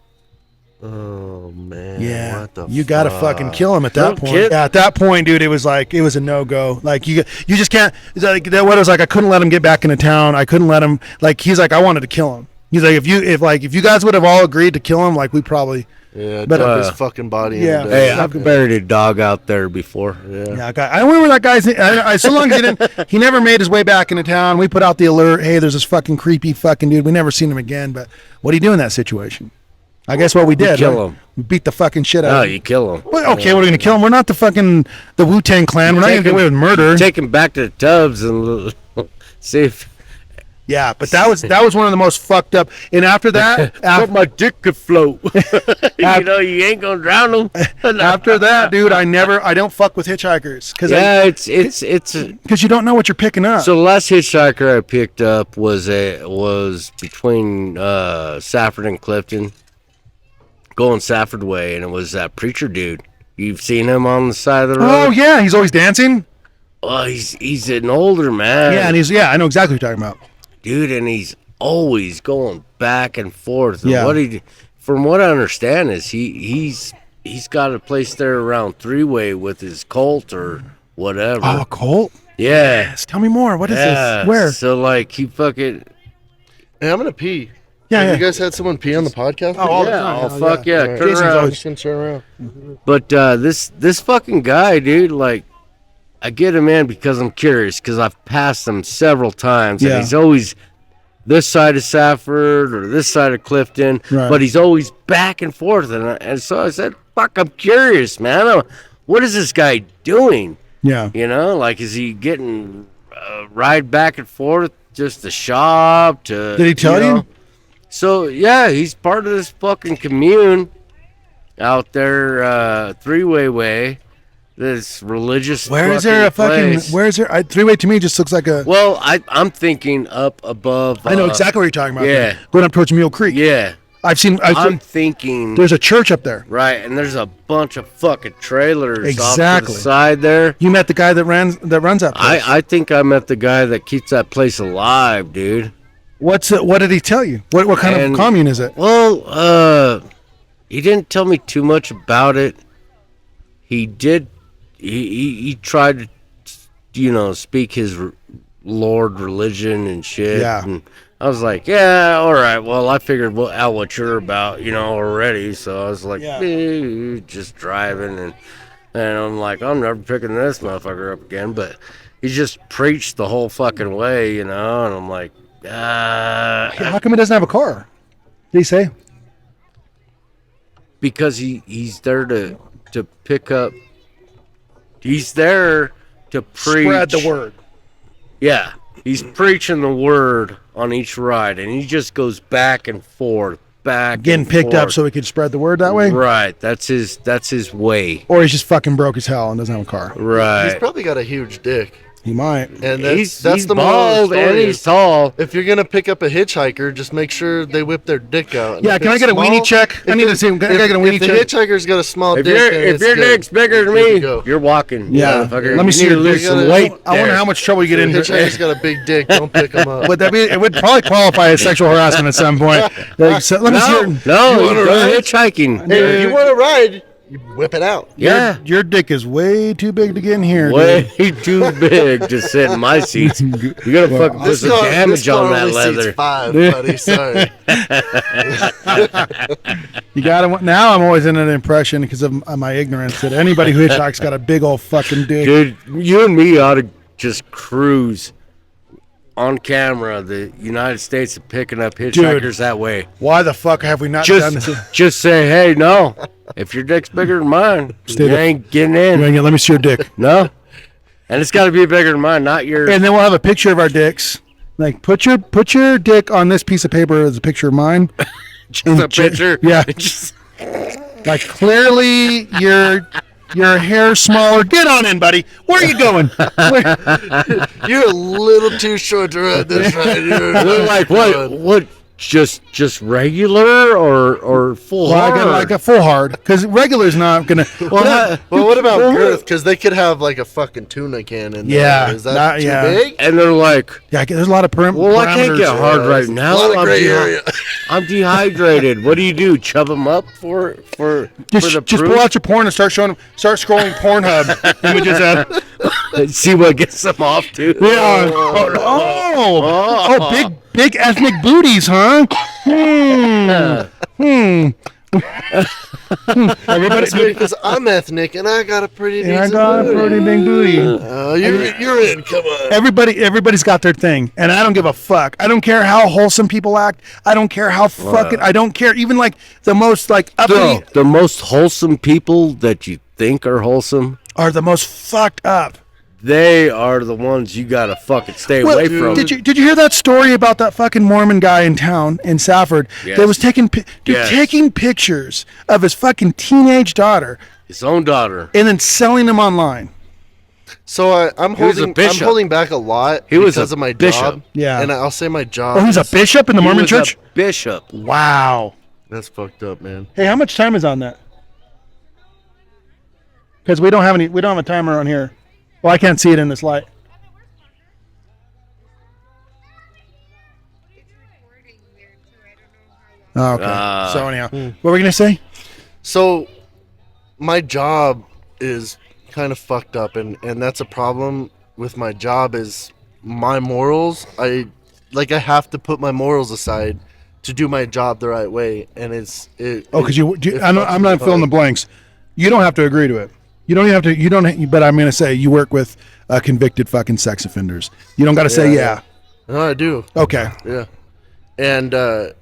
Oh man! Yeah, what the you gotta fucking kill him at that point. Yeah, at that point, dude, it was a no go. Like you just can't. It's like that. What it was like, I couldn't let him get back into town. I couldn't let him. Like, he's like, I wanted to kill him. He's like, if you guys would have all agreed to kill him, like, we probably. Yeah, dump his fucking body. Yeah. Hey, I've buried a dog out there before. Yeah. I remember that guy's. So long as he never made his way back into town. We put out the alert. Hey, there's this fucking creepy fucking dude. We never seen him again. But what do you do in that situation? I guess what we did. Kill him. We beat the fucking shit out of him. No, you kill him. Well, okay, we're going to kill him. We're not the Wu-Tang Clan. We're not going to get away with murder. Take him back to the tubs and see if... Yeah, but that was one of the most fucked up. And after that... But my dick could float. You ain't going to drown him. After that, dude, I don't fuck with hitchhikers. Because you don't know what you're picking up. So the last hitchhiker I picked up was between Safford and Clifton, going Safford way, and it was that preacher dude. You've seen him on the side of the road? Oh yeah, he's always dancing. Oh, he's an older man. Yeah, and I know exactly what you're talking about. Dude, and he's always going back and forth. And Yeah. From what I understand is he's got a place there around Three-Way with his Colt or whatever. Oh, a Colt? Yeah. Yes. Tell me more. What is this? Where? So like he fucking... Hey, I'm gonna pee. Yeah, Have you guys had someone pee on the podcast? Oh, all the Yeah, time. oh, fuck yeah. Alright. Turn Jason's around. always- Just gonna turn around. But this fucking guy, dude, like, I get him in because I'm curious, because I've passed him several times, and Yeah. he's always this side of Safford or this side of Clifton, Right. but he's always back and forth. And so I said, fuck, I'm curious, man. What is this guy doing? Yeah. You know, like, is he getting ride back and forth just to shop? Did he tell you? So, yeah, he's part of this fucking commune out there, Three-Way way, this religious Where is there a fucking? place. Where is there? Three-Way to me just looks like a. Well, I'm thinking up above. I know exactly what you're talking about. yeah. Going up towards Mule Creek. Yeah. I'm thinking. There's a church up there. Right, and there's a bunch of fucking trailers off to Exactly. the side there. You met the guy that runs up there. I think I met the guy that keeps that place alive, dude. What did he tell you? What kind of commune is it? Well, he didn't tell me too much about it. He did. He tried to, speak his Lord religion and shit. Yeah. And I was like, yeah, all right. Well, I figured out what you're about, already. So I was like, just driving, and I'm like, I'm never picking this motherfucker up again. But he just preached the whole fucking way, and I'm like, How come he doesn't have a car? Did he say? because he's there to pick up. He's there to preach. Spread the word. Yeah, He's preaching the word on each ride, and he just goes back and forth, Getting picked up so he could spread the word that way? Right. That's his way. Or he's just fucking broke as hell and doesn't have a car. Right. He's probably got a huge dick. He might. And he's the moral of bald the and story he's is, tall. if you're gonna pick up a hitchhiker, just make sure they whip their dick out. And Yeah, if can I it's get a weenie check? I need to see. Can I get a weenie if the check? hitchhiker's got a small If dick, your dick's bigger than me, you're walking. Yeah. motherfucker. Let me You see need to your lose dick. some weight. I wonder there. how much trouble you get the into. hitchhiker's got a big dick. Don't pick him up. Would that be? It would probably qualify as sexual harassment at some point. Like, so, let me see. No, Your, you go hitchhiking. Hey, if you want to ride, you whip it out. Yeah. your dick is way too big to get in here. Way Dude. too big to sit in my seats. You gotta fucking put some damage on that only leather. seats 5, buddy. Sorry. You gotta. Now I'm always in an impression because of my ignorance that anybody who hitchhikes got a big old fucking dick. Dude, you and me ought to just cruise on camera the United States of picking up hitchhikers that way. Why the fuck have we not done this? Just say, hey, no. If your dick's bigger than mine, Stay you there. ain't getting You in. ain't gonna let me see your dick. No. And it's got to be bigger than mine, not yours. And then we'll have a picture of our dicks. Like put your dick on this piece of paper as a picture of mine. Just a picture. Yeah. Just- Like clearly your hair's smaller. Get on in, buddy. Where are you going? Where- You're a little too short to ride this ride. They're like, what? Just regular or full Well, I hard? got like a full hard because regular's not gonna. Well, what about girth? Because they could have like a fucking tuna can in there. Yeah, Is that too yeah. big? and they're like, Yeah, there's a lot of well, I can't get hard right A now. lot of gray area. I'm dehydrated. What do? Chub them up for the Just proof? pull out your porn and start scrolling Pornhub images at. See what gets them off too. Yeah. Oh, big ethnic booties, huh? That's because I'm ethnic and I got a pretty And I decent got a booty. pretty big booty. You're in. Come on. Everybody's got their thing, and I don't give a fuck. I don't care how wholesome people act. I don't care how fucking. I don't care. Even like the most like uppity The most wholesome people that you think are wholesome, are the most fucked up. they are the ones you gotta fucking stay Well, away from. did you hear that story about that fucking Mormon guy in town in Safford Yes. that was taking Yes. taking pictures of his fucking teenage daughter His own daughter. and then selling them online? So I'm He was a holding. I'm bishop. holding back a lot He was because a of my bishop. job. Yeah. And I'll say my job. Oh, he's a is- bishop in the He Mormon was church? a bishop. Wow. That's fucked up, man. Hey, how much time is on that? Because we don't have a timer on here. Well, I can't see it in this light. Oh, okay. So anyhow, what were we gonna say? So my job is kind of fucked up, and that's a problem with my job. Is my morals? I have to put my morals aside to do my job the right way, and Oh, because I'm not filling the blanks. You don't have to agree to it. You don't have to. You don't. But I'm gonna say you work with convicted fucking sex offenders. You don't got to say yeah. No, I do. Okay. Yeah, and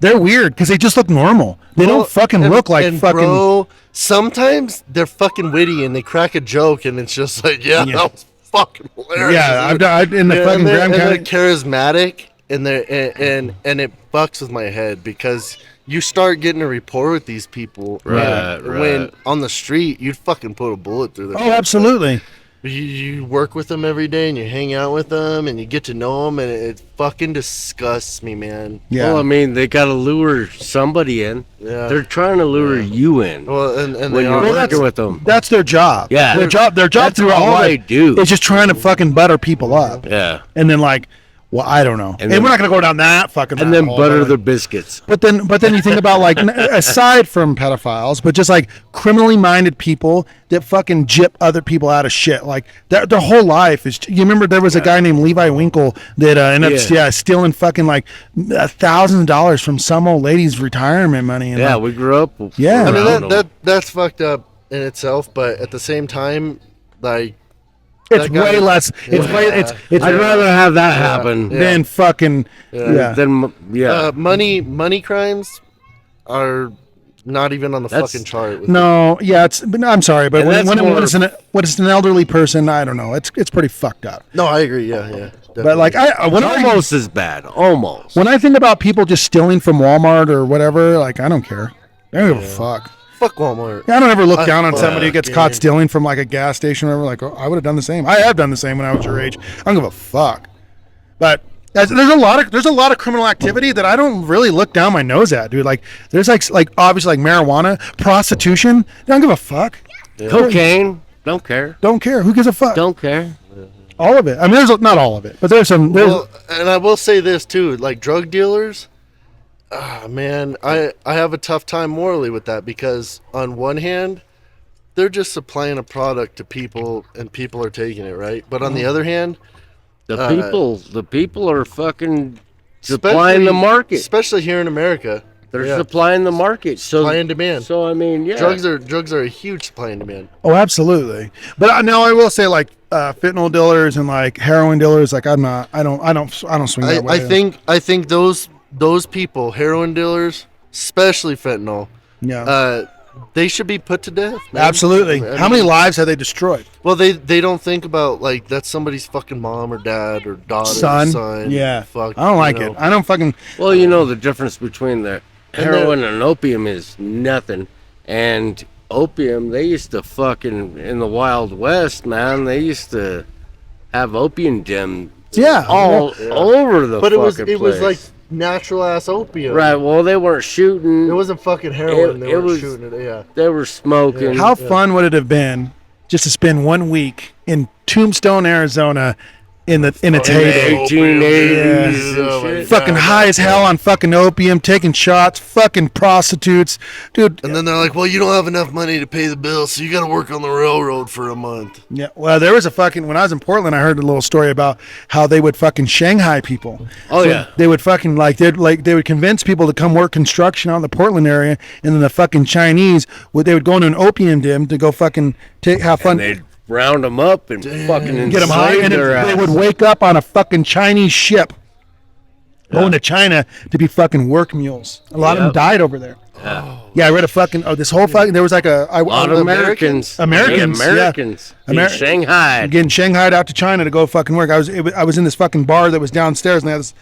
They're weird because they just look normal. They well, don't fucking and- look like and fucking. Bro, sometimes they're fucking witty and they crack a joke, and it's just like, yeah. That was fucking hilarious. Yeah, I've done in the Yeah, fucking and Graham they're County. charismatic, and and it fucks with my head because you start getting a rapport with these people. Right, when right. on the street, you'd fucking put a bullet through their. Oh, absolutely. You work with them every day, and you hang out with them, and you get to know them, and it fucking disgusts me, man. Yeah. Well, I mean, they gotta lure somebody in. Yeah. They're trying to lure you in Well, and when they you're are. working with them. That's their job. Yeah. Their job That's throughout all life they do. is just trying to fucking butter people up. Yeah. And then like, well, I don't know. And, then- we're not gonna go down that fucking. And then rabbit hole, butter but- their biscuits. But then you think about like aside from pedophiles, but just like criminally minded people that fucking jip other people out of shit. Like their whole life is. You remember there was a guy named Levi Winkle that ended up stealing fucking like $1,000 from some old lady's retirement money. And Yeah, like, we grew up. Yeah. I around mean them. that's fucked up in itself, but at the same time, like it's that guy- way less. It's way. It's I'd rather have that happen than fucking yeah. money crimes are not even on the That's- fucking chart. No, yeah, but I'm sorry, but And when that's more- it's an elderly person, I don't know. It's pretty fucked up. No, I agree. Yeah, But like Almost as bad. Almost. when I think about people just stealing from Walmart or whatever, like I don't care. I don't give a fuck. Fuck Walmart. Yeah, I don't ever look down on fuck somebody who gets caught stealing from like a gas station or whatever. Like, oh, I would have done the same. I have done the same when I was your age. I don't give a fuck. But there's a lot of criminal activity that I don't really look down my nose at, dude. Like there's like obviously like marijuana, prostitution. I don't give a fuck. Yeah. Cocaine. Don't care. Don't care. Who gives a fuck? Don't care. All of it. I mean, there's not all of it, but there's some. Well, and I will say this too, like drug dealers. Man, I have a tough time morally with that because on one hand, they're just supplying a product to people and people are taking it, right? But on the other hand, the people are fucking supplying the market, especially here in America. They're supplying the market, so supply and demand. So I mean, yeah, drugs are a huge supply and demand. Oh, absolutely. But now I will say, like fentanyl dealers and like heroin dealers, like I don't swing that way. I think those people, heroin dealers, especially fentanyl, they should be put to death, man. Absolutely. How many lives have they destroyed? Well, they don't think about like that's somebody's fucking mom or dad or daughter, son. Yeah. Fuck, I don't like it. I don't fucking. Well, you know the difference between the heroin and opium is nothing. And opium, they used to fucking in the Wild West, man. They used to have opium den. All over the. But it place. Was like natural ass opium. Right. Well, they weren't shooting. It wasn't fucking heroin. They were shooting it. Yeah. They were smoking. How fun would it have been just to spend 1 week in Tombstone, Arizona, in its heyday? 1880s. Fucking high as hell on fucking opium, taking shots, fucking prostitutes, dude. And then they're like, "Well, you don't have enough money to pay the bills, so you got to work on the railroad for a month." Yeah. Well, there was when I was in Portland, I heard a little story about how they would fucking Shanghai people. Oh yeah. They would fucking they would convince people to come work construction out in the Portland area, and then the fucking Chinese they would go into an opium den to go fucking have fun. And they'd round them up and fucking get them high, and they would wake up on a fucking Chinese ship going to China to be fucking work mules. A lot of them died over there. Yeah, I read a fucking this whole fucking there was like a lot of Americans getting Shanghaied, getting Shanghaied out to China to go fucking work. I was in this fucking bar that was downstairs, and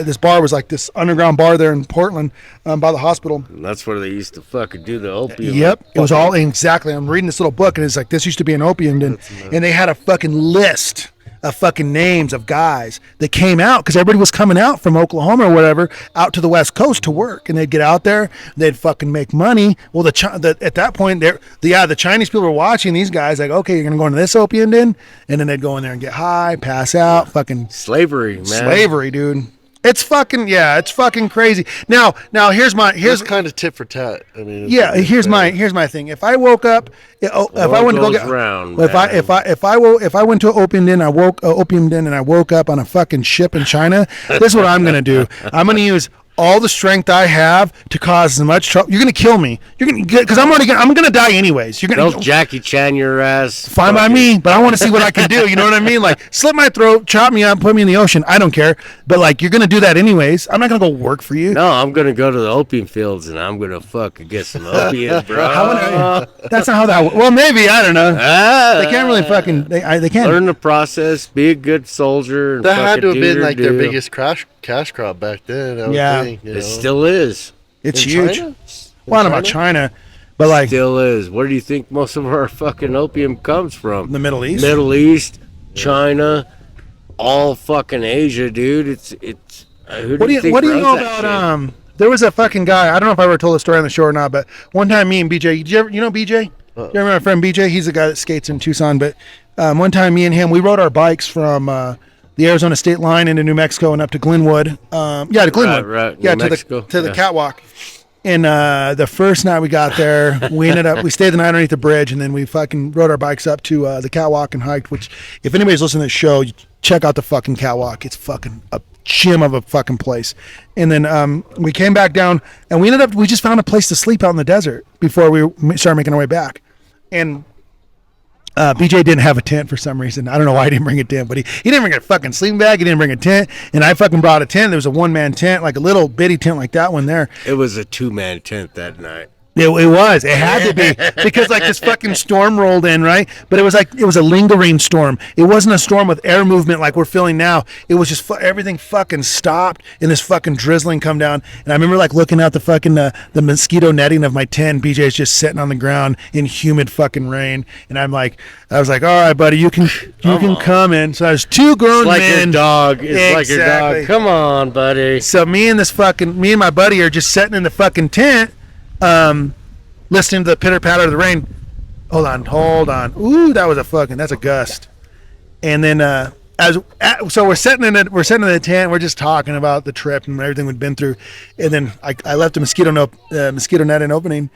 this bar was like this underground bar there in Portland by the hospital. And that's where they used to fucking do the opium. Yep, it was all exactly. I'm reading this little book, and it's like this used to be an opium den, and they had a fucking list of fucking names of guys that came out because everybody was coming out from Oklahoma or whatever out to the West Coast to work, and they'd get out there, they'd fucking make money. Well, at that point, the Chinese people were watching these guys like, okay, you're gonna go into this opium den, and then they'd go in there and get high, pass out, fucking slavery, man. Slavery, dude. It's fucking crazy. Now here's kind of tit for tat. I mean, here's my thing. If I woke up, if I went to go get, if I went to an opium den, and I woke up on a fucking ship in China, this is what I'm gonna do. I'm gonna use all the strength I have to cause as much trouble. You're gonna kill me. You're gonna because I'm gonna die anyways. You're gonna Jackie Chan your ass. Fine by me, but I want to see what I can do. You know what I mean? Like slit my throat, chop me up, put me in the ocean. I don't care. But like you're gonna do that anyways. I'm not gonna go work for you. No, I'm gonna go to the opium fields and I'm gonna fucking get some opium, bro. That's not how that. Well, maybe I don't know. They can't really fucking. They can't learn the process. Be a good soldier. And that had to have been like their biggest cash crop back then. I would think, it still is. It's huge. Well, I don't know about China, but like still is. Where do you think most of our fucking opium comes from? The Middle East. Middle East, China, all fucking Asia, dude. It's. What do you know about There was a fucking guy. I don't know if I ever told the story on the show or not, but one time me and BJ. You know BJ? You remember my friend BJ? He's the guy that skates in Tucson. But one time me and him, we rode our bikes from the Arizona state line into New Mexico and up to Glenwood. To Glenwood. Right. Yeah, to the catwalk. And the first night we got there, we stayed the night underneath the bridge, and then we fucking rode our bikes up to the catwalk and hiked, which if anybody's listening to this show, check out the fucking catwalk. It's fucking a gem of a fucking place. And then we came back down, and we just found a place to sleep out in the desert before we started making our way back. And BJ didn't have a tent for some reason. I don't know why he didn't bring a tent, but he didn't bring a fucking sleeping bag. He didn't bring a tent, and I fucking brought a tent. There was a one-man tent, like a little bitty tent like that one there. It was a two-man tent that night. It was. It had to be because like this fucking storm rolled in, right? But it was a lingering storm. It wasn't a storm with air movement like we're feeling now. It was just everything fucking stopped and this fucking drizzling come down. And I remember like looking out the fucking the mosquito netting of my tent. BJ's just sitting on the ground in humid fucking rain, and I was like, all right, buddy, you can come in. So there's two grown Like men. your dog. It's like your dog. Come on, buddy. So me and my buddy are just sitting in the fucking tent. Listening to the pitter patter of the rain. Hold on. Ooh, that's a gust. And then so we're sitting in the tent. We're just talking about the trip and everything we'd been through. And then I left the mosquito netting opening,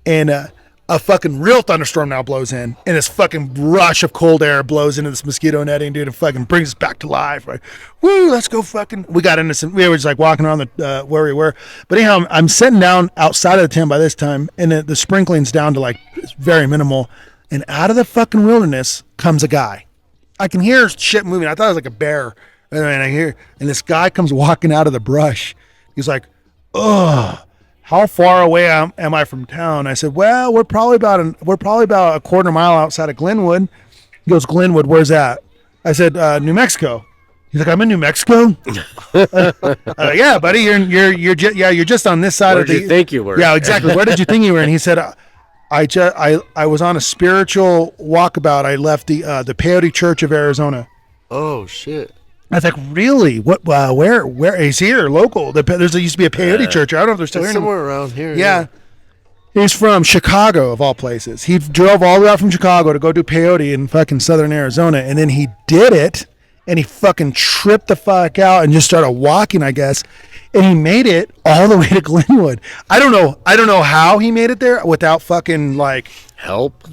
and a fucking real thunderstorm now blows in, and this fucking rush of cold air blows into this mosquito netting, dude, and fucking brings us back to life. Right? Woo, let's go fucking. We got into some. We were just like walking around the where we were, but anyhow, I'm sitting down outside of the tent by this time, and the sprinkling's down to like it's very minimal, and out of the fucking wilderness comes a guy. I can hear shit moving. I thought it was like a bear, and this guy comes walking out of the brush. He's like, ugh. How far away am I from town? I said, well, we're probably about a quarter mile outside of Glenwood. He goes, Glenwood, where's that? I said, New Mexico. He's like, I'm in New Mexico. Yeah, buddy, you're just on this side Where of did the. you think you were? Yeah, exactly. Where did you think you were? And he said, I was on a spiritual walkabout. I left the Peyote Church of Arizona. Oh shit. I was like, really? What? Where is here? Local? There used to be a peyote church. I don't know if they're still It's here. somewhere around here. Yeah. He's from Chicago, of all places. He drove all the way out from Chicago to go do peyote in fucking southern Arizona, and then he did it, and he fucking tripped the fuck out and just started walking, I guess, and he made it all the way to Glenwood. I don't know how he made it there without fucking like Help.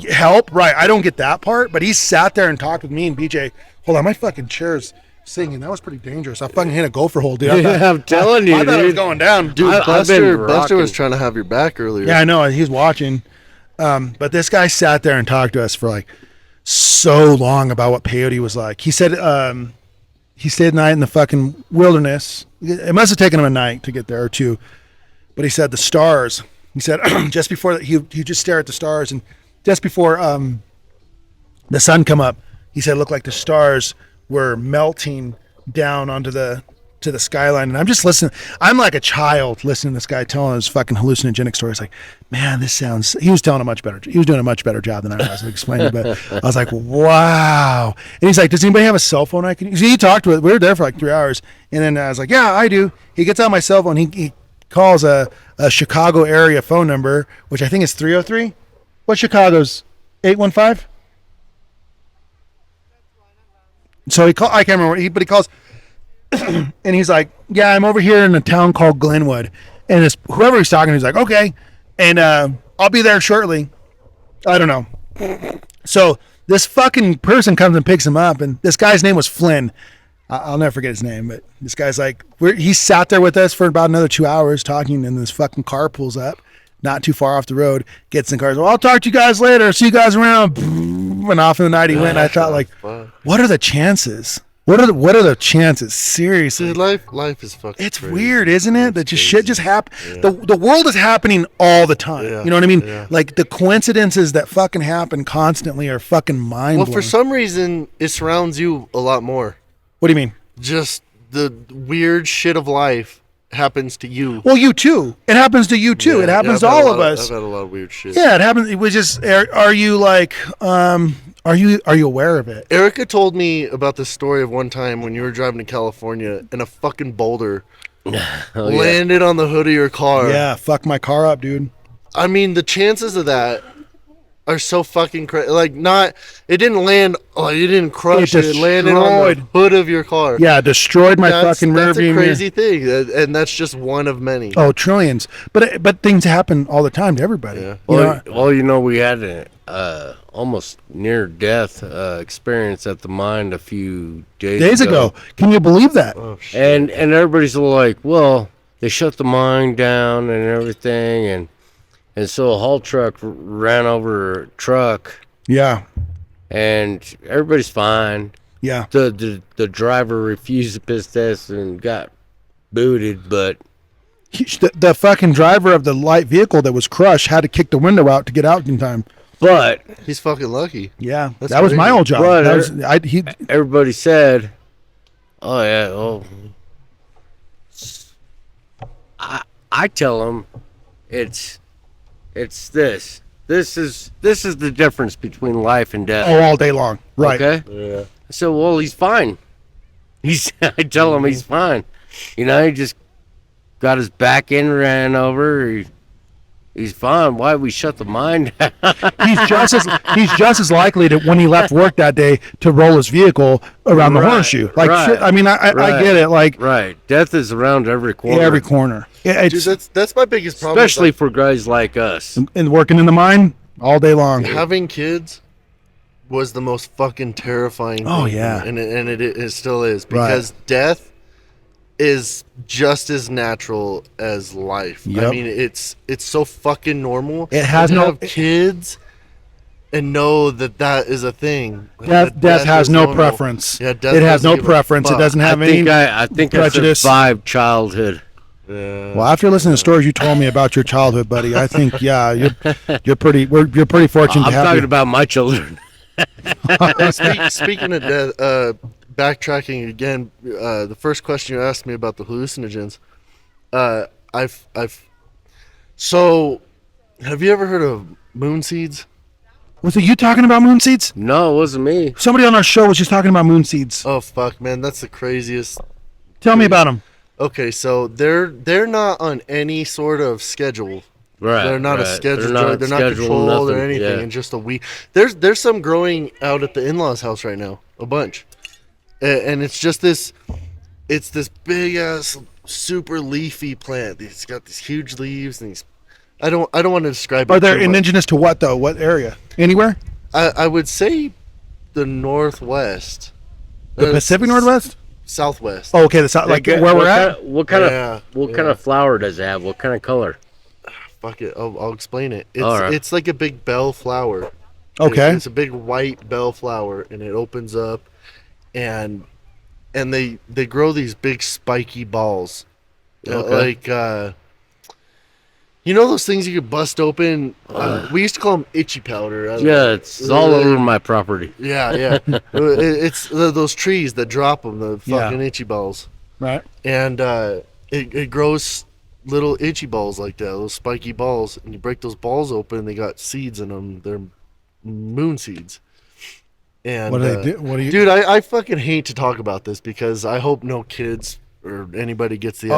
Right? I don't get that part, but he sat there and talked with me and BJ. Hold on, my fucking chair's singing. That was pretty dangerous. I fucking hit a gopher hole, dude. I'm telling you, I thought it was dude. going down. Dude, I've been Buster was rocking. trying to have your back earlier. Yeah, I know. He's watching. But this guy sat there and talked to us for like so long about what peyote was like. He said he stayed the night in the fucking wilderness. It must have taken him a night to get there or two. But he said the stars. He said just before he just stare at the stars, and just before the sun come up, he said it looked like the stars were melting down onto the skyline. And I'm just listening. I'm like a child listening to this guy telling his fucking hallucinogenic stories. Like, man, this sounds. He was telling a much better. He was doing a much better job than I was explaining. But I was like, wow. And he's like, does anybody have a cell phone I can use? He talked with. We were there for like 3 hours, and then I was like, yeah, I do. He gets out my cell phone. He calls a Chicago area phone number, which I think is 303. What's Chicago's 815? So I can't remember, but he calls, and he's like, yeah, I'm over here in a town called Glenwood. And it's whoever he's talking to, he's like, okay. And I'll be there shortly. I don't know. So this fucking person comes and picks him up, and this guy's name was Flynn. I'll never forget his name, but this guy's like, he sat there with us for about another 2 hours talking, and this fucking car pulls up, not too far off the road, gets in the car, well, I'll talk to you guys later, see you guys around, and off in the night he went. I thought, like, what are the chances? What are the chances? Seriously. Dude, life is fucking It's crazy. weird, isn't it? That just crazy. shit just happen. Yeah. The world is happening all the time. Yeah. You know what I mean? Yeah. Like the coincidences that fucking happen constantly are fucking mind Well, blowing. for some reason, it surrounds you a lot more. What do you mean? Just the weird shit of life happens to you. Well, you too. It happens to you too. Yeah, it happens I've to had all a of lot us. I've had a lot of weird shit. Yeah, it happens. It was just. Are you like? Are you aware of it? Erica told me about this story of one time when you were driving to California and a fucking boulder landed on the hood of your car. Yeah, fuck my car up, dude. I mean, the chances of that are so fucking crazy. Like, not, it didn't land, you didn't crush it. It landed on the hood of your car. Yeah, destroyed my fucking rear That's view a mirror. crazy thing, and that's just one of many. Oh, trillions. But things happen all the time to everybody. Yeah. You know? We had an almost near death experience at the mine a few days ago. Can you believe that? Oh, shit. And everybody's like, well, they shut the mine down and everything, and so a haul truck ran over a truck, Yeah. and everybody's fine. Yeah. The driver refused to piss test and got booted, but The fucking driver of the light vehicle that was crushed had to kick the window out to get out in time. But He's fucking lucky. Yeah, That's that was my crazy. old job. But That was, everybody said, "Oh yeah, oh." I tell them, it's this. This is the difference between life and death. all day long. Right. Okay. Yeah. I said, well, he's fine. I tell him he's fine. You know, he just got his back end ran over. He's fine. Why we shut the mine down? He's just as likely to when he left work that day to roll his vehicle around the Right, horseshoe. Like right, shit, I mean, I get it. Like Right. Death is around every corner. every corner. Yeah, Dude, it's that's my biggest problem. Especially for guys like us. and working in the mine all day long. Having kids was the most fucking terrifying Oh, thing, yeah. and it still is, because death is just as natural as life. I Yep. mean, it's so fucking normal. It has to no- have kids and know that is a thing. Death has is no normal. preference. Yeah, death It has doesn't no give a preference. It fuck. doesn't have any. I think I prejudice. survived childhood. Yeah. Well, after listening to stories you told me about your childhood, buddy, I think you're pretty fortunate I'm to have. talking about my children. Speaking of death, backtracking again, the first question you asked me about the hallucinogens, so have you ever heard of moon seeds? Was it you talking about moon seeds? No, it wasn't me. Somebody on our show was just talking about moon seeds. Oh fuck, man, that's the craziest. Tell me about them. Okay, so they're not on any sort of schedule. Right. They're not a right. scheduled They're drug. They're not scheduled, controlled or nothing. anything. Yeah. And just a weed. There's some growing out at the in-laws' house right now, a bunch, and it's just this. It's this big ass, super leafy plant. It's got these huge leaves and these. I don't want to describe it. Are they too much. indigenous to what though? What area? Anywhere? I would say the northwest. The Pacific Northwest? Southwest. Oh, okay. The south, like Okay, where what we're at. What kind Yeah, of what kind of flower does it have? What kind of color? Fuck it. I'll explain it. It's All right. it's like a big bell flower. Okay. It's a big white bell flower, and it opens up, and they grow these big spiky balls, Okay. you know those things you could bust open. We used to call them itchy powder. Yeah, it's all over my property. Yeah. It's those trees that drop them, the fucking itchy balls, Right. and it grows little itchy balls like that, those spiky balls, and you break those balls open, they got seeds in them. They're moon seeds. And What do they do? What do you? dude, I fucking hate to talk about this because I hope no kids or anybody gets the idea.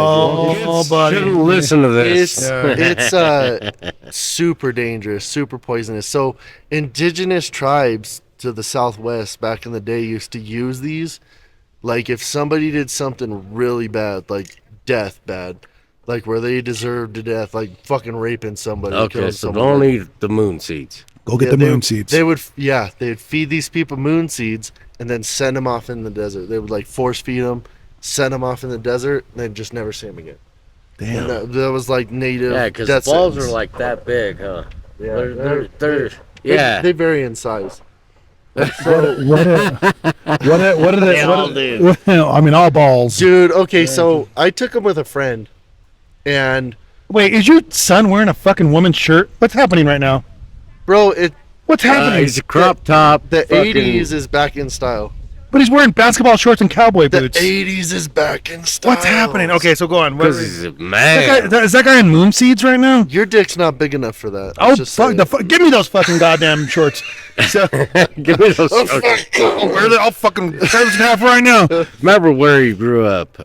Oh, buddy. Shouldn't listen to this. It's super dangerous, super poisonous. So indigenous tribes to the southwest back in the day used to use these. Like if somebody did something really bad, like death bad, like where they deserved to death, like fucking raping somebody. Okay, killing so someone, don't like- eat the moon seeds. Go get Yeah, the they- moon seeds. they'd feed these people moon seeds and then send them off in the desert. They would like force feed them, send them off in the desert, and then just never see them again. Damn. And that was like native. Yeah, because death balls sentence. are like that big, huh? Yeah, They're yeah. They vary in size. What are they? They all do. I mean, all balls. Dude, okay, so I took him with a friend, and Wait, is your son wearing a fucking woman's shirt? What's happening right now? bro, What's happening? He's a crop top. the fucking- 80s is back in style. But he's wearing basketball shorts and cowboy The boots. 80s is back in style. What's happening? Okay, so go on. What Because is he's a man. is that guy in moon seeds right now? Your dick's not big enough for that. Oh, Let's just say fuck! it. Give me those fucking goddamn shorts. So, Give me those Oh, shorts. oh, where are they? I'll fucking tear this in half right now. Remember where he grew up.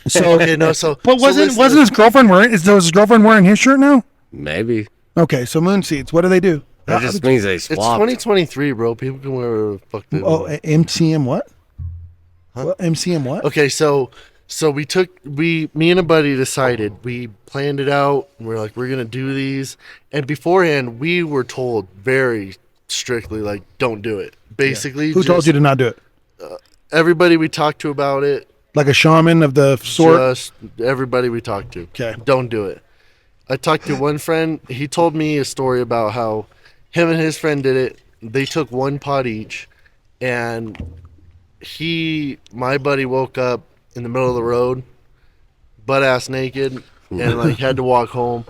So, Okay, no, so but so wasn't listen, his girlfriend wearing? Is his girlfriend wearing his shirt now? Maybe. Okay, so moon seeds. What do they do? That just means they it's swapped. 2023, bro. People can wear whatever the fuck they Oh, want. MCM what? What, MCM what? Okay, so me and a buddy decided, we planned it out, and we're like, we're gonna do these, and beforehand we were told very strictly, like, don't do it. Basically, Who told you to not do it? everybody we talked to about it, Like a shaman of the sort? just everybody we talked to. 'Kay. Don't do it. I talked to one friend. He told me a story about how him and his friend did it. They took one pot each, and my buddy woke up in the middle of the road, butt ass naked, and like had to walk home.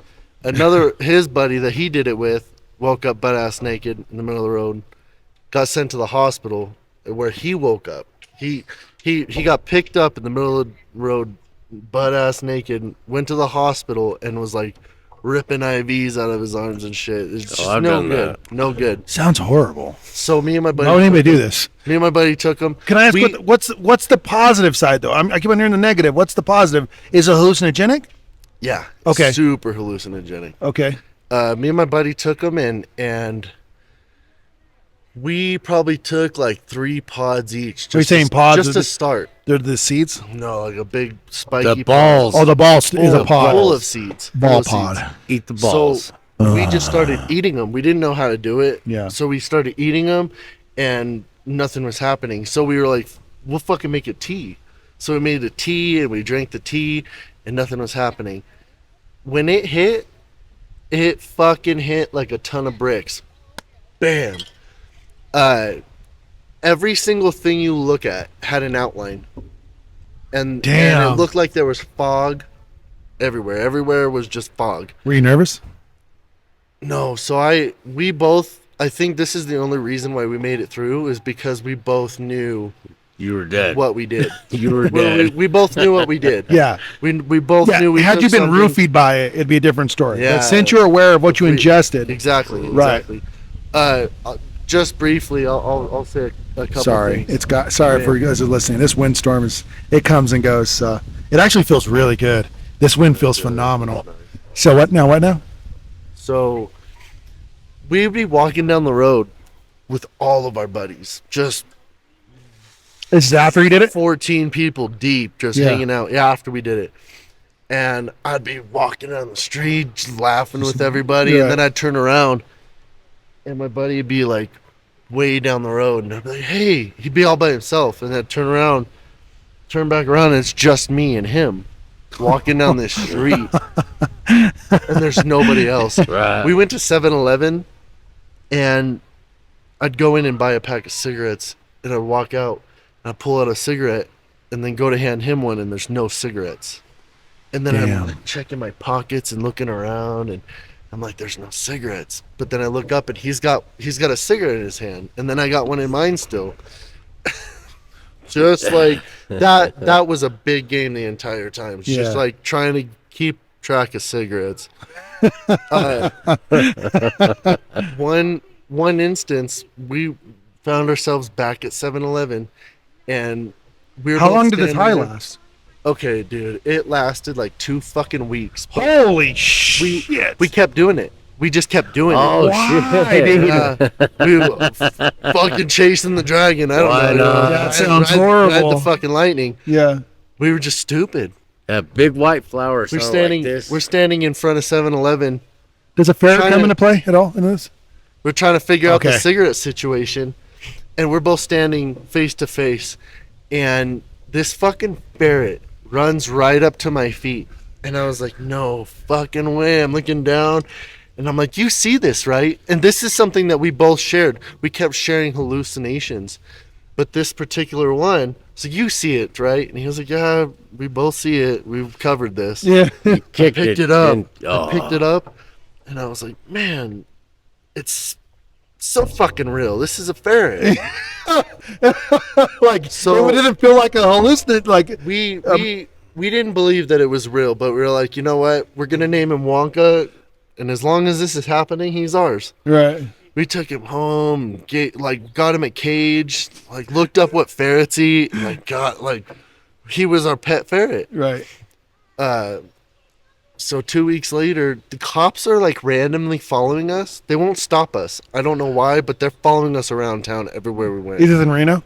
His buddy that he did it with woke up butt ass naked in the middle of the road, got sent to the hospital where he woke up. He got picked up in the middle of the road butt ass naked, went to the hospital and was like ripping IVs out of his arms and shit. It's just I've no done good. that. No good. Sounds horrible. So me and my buddy Why would anybody do this? Me and my buddy took him. Can I ask what's the positive side though? I keep on hearing the negative. What's the positive? Is it hallucinogenic? Yeah. Okay. Super hallucinogenic. Okay. Me and my buddy took them and we probably took like 3 pods each. Are you saying pods? Just to start. They're the seeds? No, like a big spiky The balls. Oh, the ball is a pod. Full of seeds. Ball Full of pod. seeds. Eat the balls. So we just started eating them. We didn't know how to do it. Yeah. So we started eating them and nothing was happening. So we were like, we'll fucking make a tea. So we made a tea and we drank the tea and nothing was happening. When it hit, it fucking hit like a ton of bricks. Bam. Every single thing you look at had an outline. And Damn. it looked like there was fog everywhere. Everywhere was just fog. Were you nervous? No, so I think this is the only reason why we made it through is because we both knew You were dead. what we did. You were Well, dead. we both knew what we did. Yeah. We both Yeah. knew we Had took you been something- roofied by it, it'd be a different story. Yeah. But since you're aware of what you ingested, Exactly. Right. Just briefly, I'll say a couple sorry, things. sorry for you guys who are listening. This windstorm it comes and goes. It actually feels really good. This wind feels phenomenal. So what now? What now? So we'd be walking down the road with all of our buddies, just Is this after you did it? 14 people deep, just Yeah. hanging out. Yeah, after we did it. And I'd be walking down the street, just laughing with everybody, Yeah. and then I'd turn around, and my buddy would be like way down the road, and I'd be like, "Hey," he'd be all by himself, and then I'd turn back around, and it's just me and him walking down this street, and there's nobody else. Right. We went to 7-Eleven, and I'd go in and buy a pack of cigarettes, and I'd walk out, and I'd pull out a cigarette, and then go to hand him one, and there's no cigarettes. And then Damn. I'm like checking my pockets and looking around, and I'm like, there's no cigarettes. But then I look up, and he's got a cigarette in his hand, and then I got one in mine still. Just like that was a big game the entire time. It's Yeah. just like trying to keep track of cigarettes. One instance, we found ourselves back at 7-Eleven, and we were How both long did this high standing there. last? Okay, dude, it lasted like 2 fucking weeks. But Holy shit! we kept doing it. We just kept doing Oh, it. Why, dude? We were fucking chasing the dragon. I don't Why know. not? That sounds Ride horrible. the fucking lightning. Yeah. We were just stupid. That big white flower. We're sound standing. Like this. We're standing in front of 7-Eleven. Does a ferret Trying come to- into play at all in this? We're trying to figure out the Okay. cigarette situation, and we're both standing face to face, and this fucking ferret runs right up to my feet, and I was like, no fucking way. I'm looking down, and I'm like, you see this, right? And this is something that we both shared. We kept sharing hallucinations, but this particular one, so you see it, right? And he was like, yeah, we both see it. We've covered this. Yeah. Kicked Picked it up. and- I picked it up, and I was like, man, it's so fucking real. This is a ferret. Like So- it didn't feel like a hallucinate. Like We didn't believe that it was real, but we were like, you know what? We're gonna name him Wonka, and as long as this is happening, he's ours. right. We took him home, got him a cage, like looked up what ferrets eat, and he was our pet ferret. Right. So 2 weeks later, the cops are like randomly following us. They won't stop us. I don't know why, but they're following us around town everywhere we went. Is this in Reno?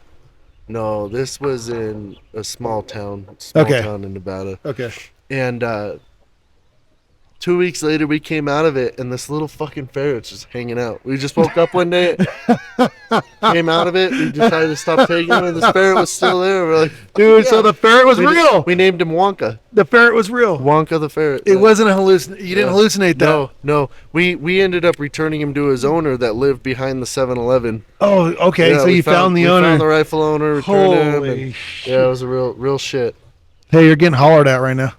No, this was in a small town Okay. in Nevada. Okay. And 2 weeks later, we came out of it, and this little fucking ferret's just hanging out. We just woke up one day, came out of it, we decided to stop taking him, and the ferret was still there. We're like, Dude, yeah. so the ferret was We- real. We named him Wonka. The ferret was real. Wonka the ferret. It wasn't a hallucin. You didn't Yeah. hallucinate that. No. We ended up returning him to his owner that lived behind the 7-Eleven. Oh, okay. Yeah, so we you found the we owner. found the rightful owner. Returned him. Holy And, yeah, it was a real shit. Hey, you're getting hollered at right now.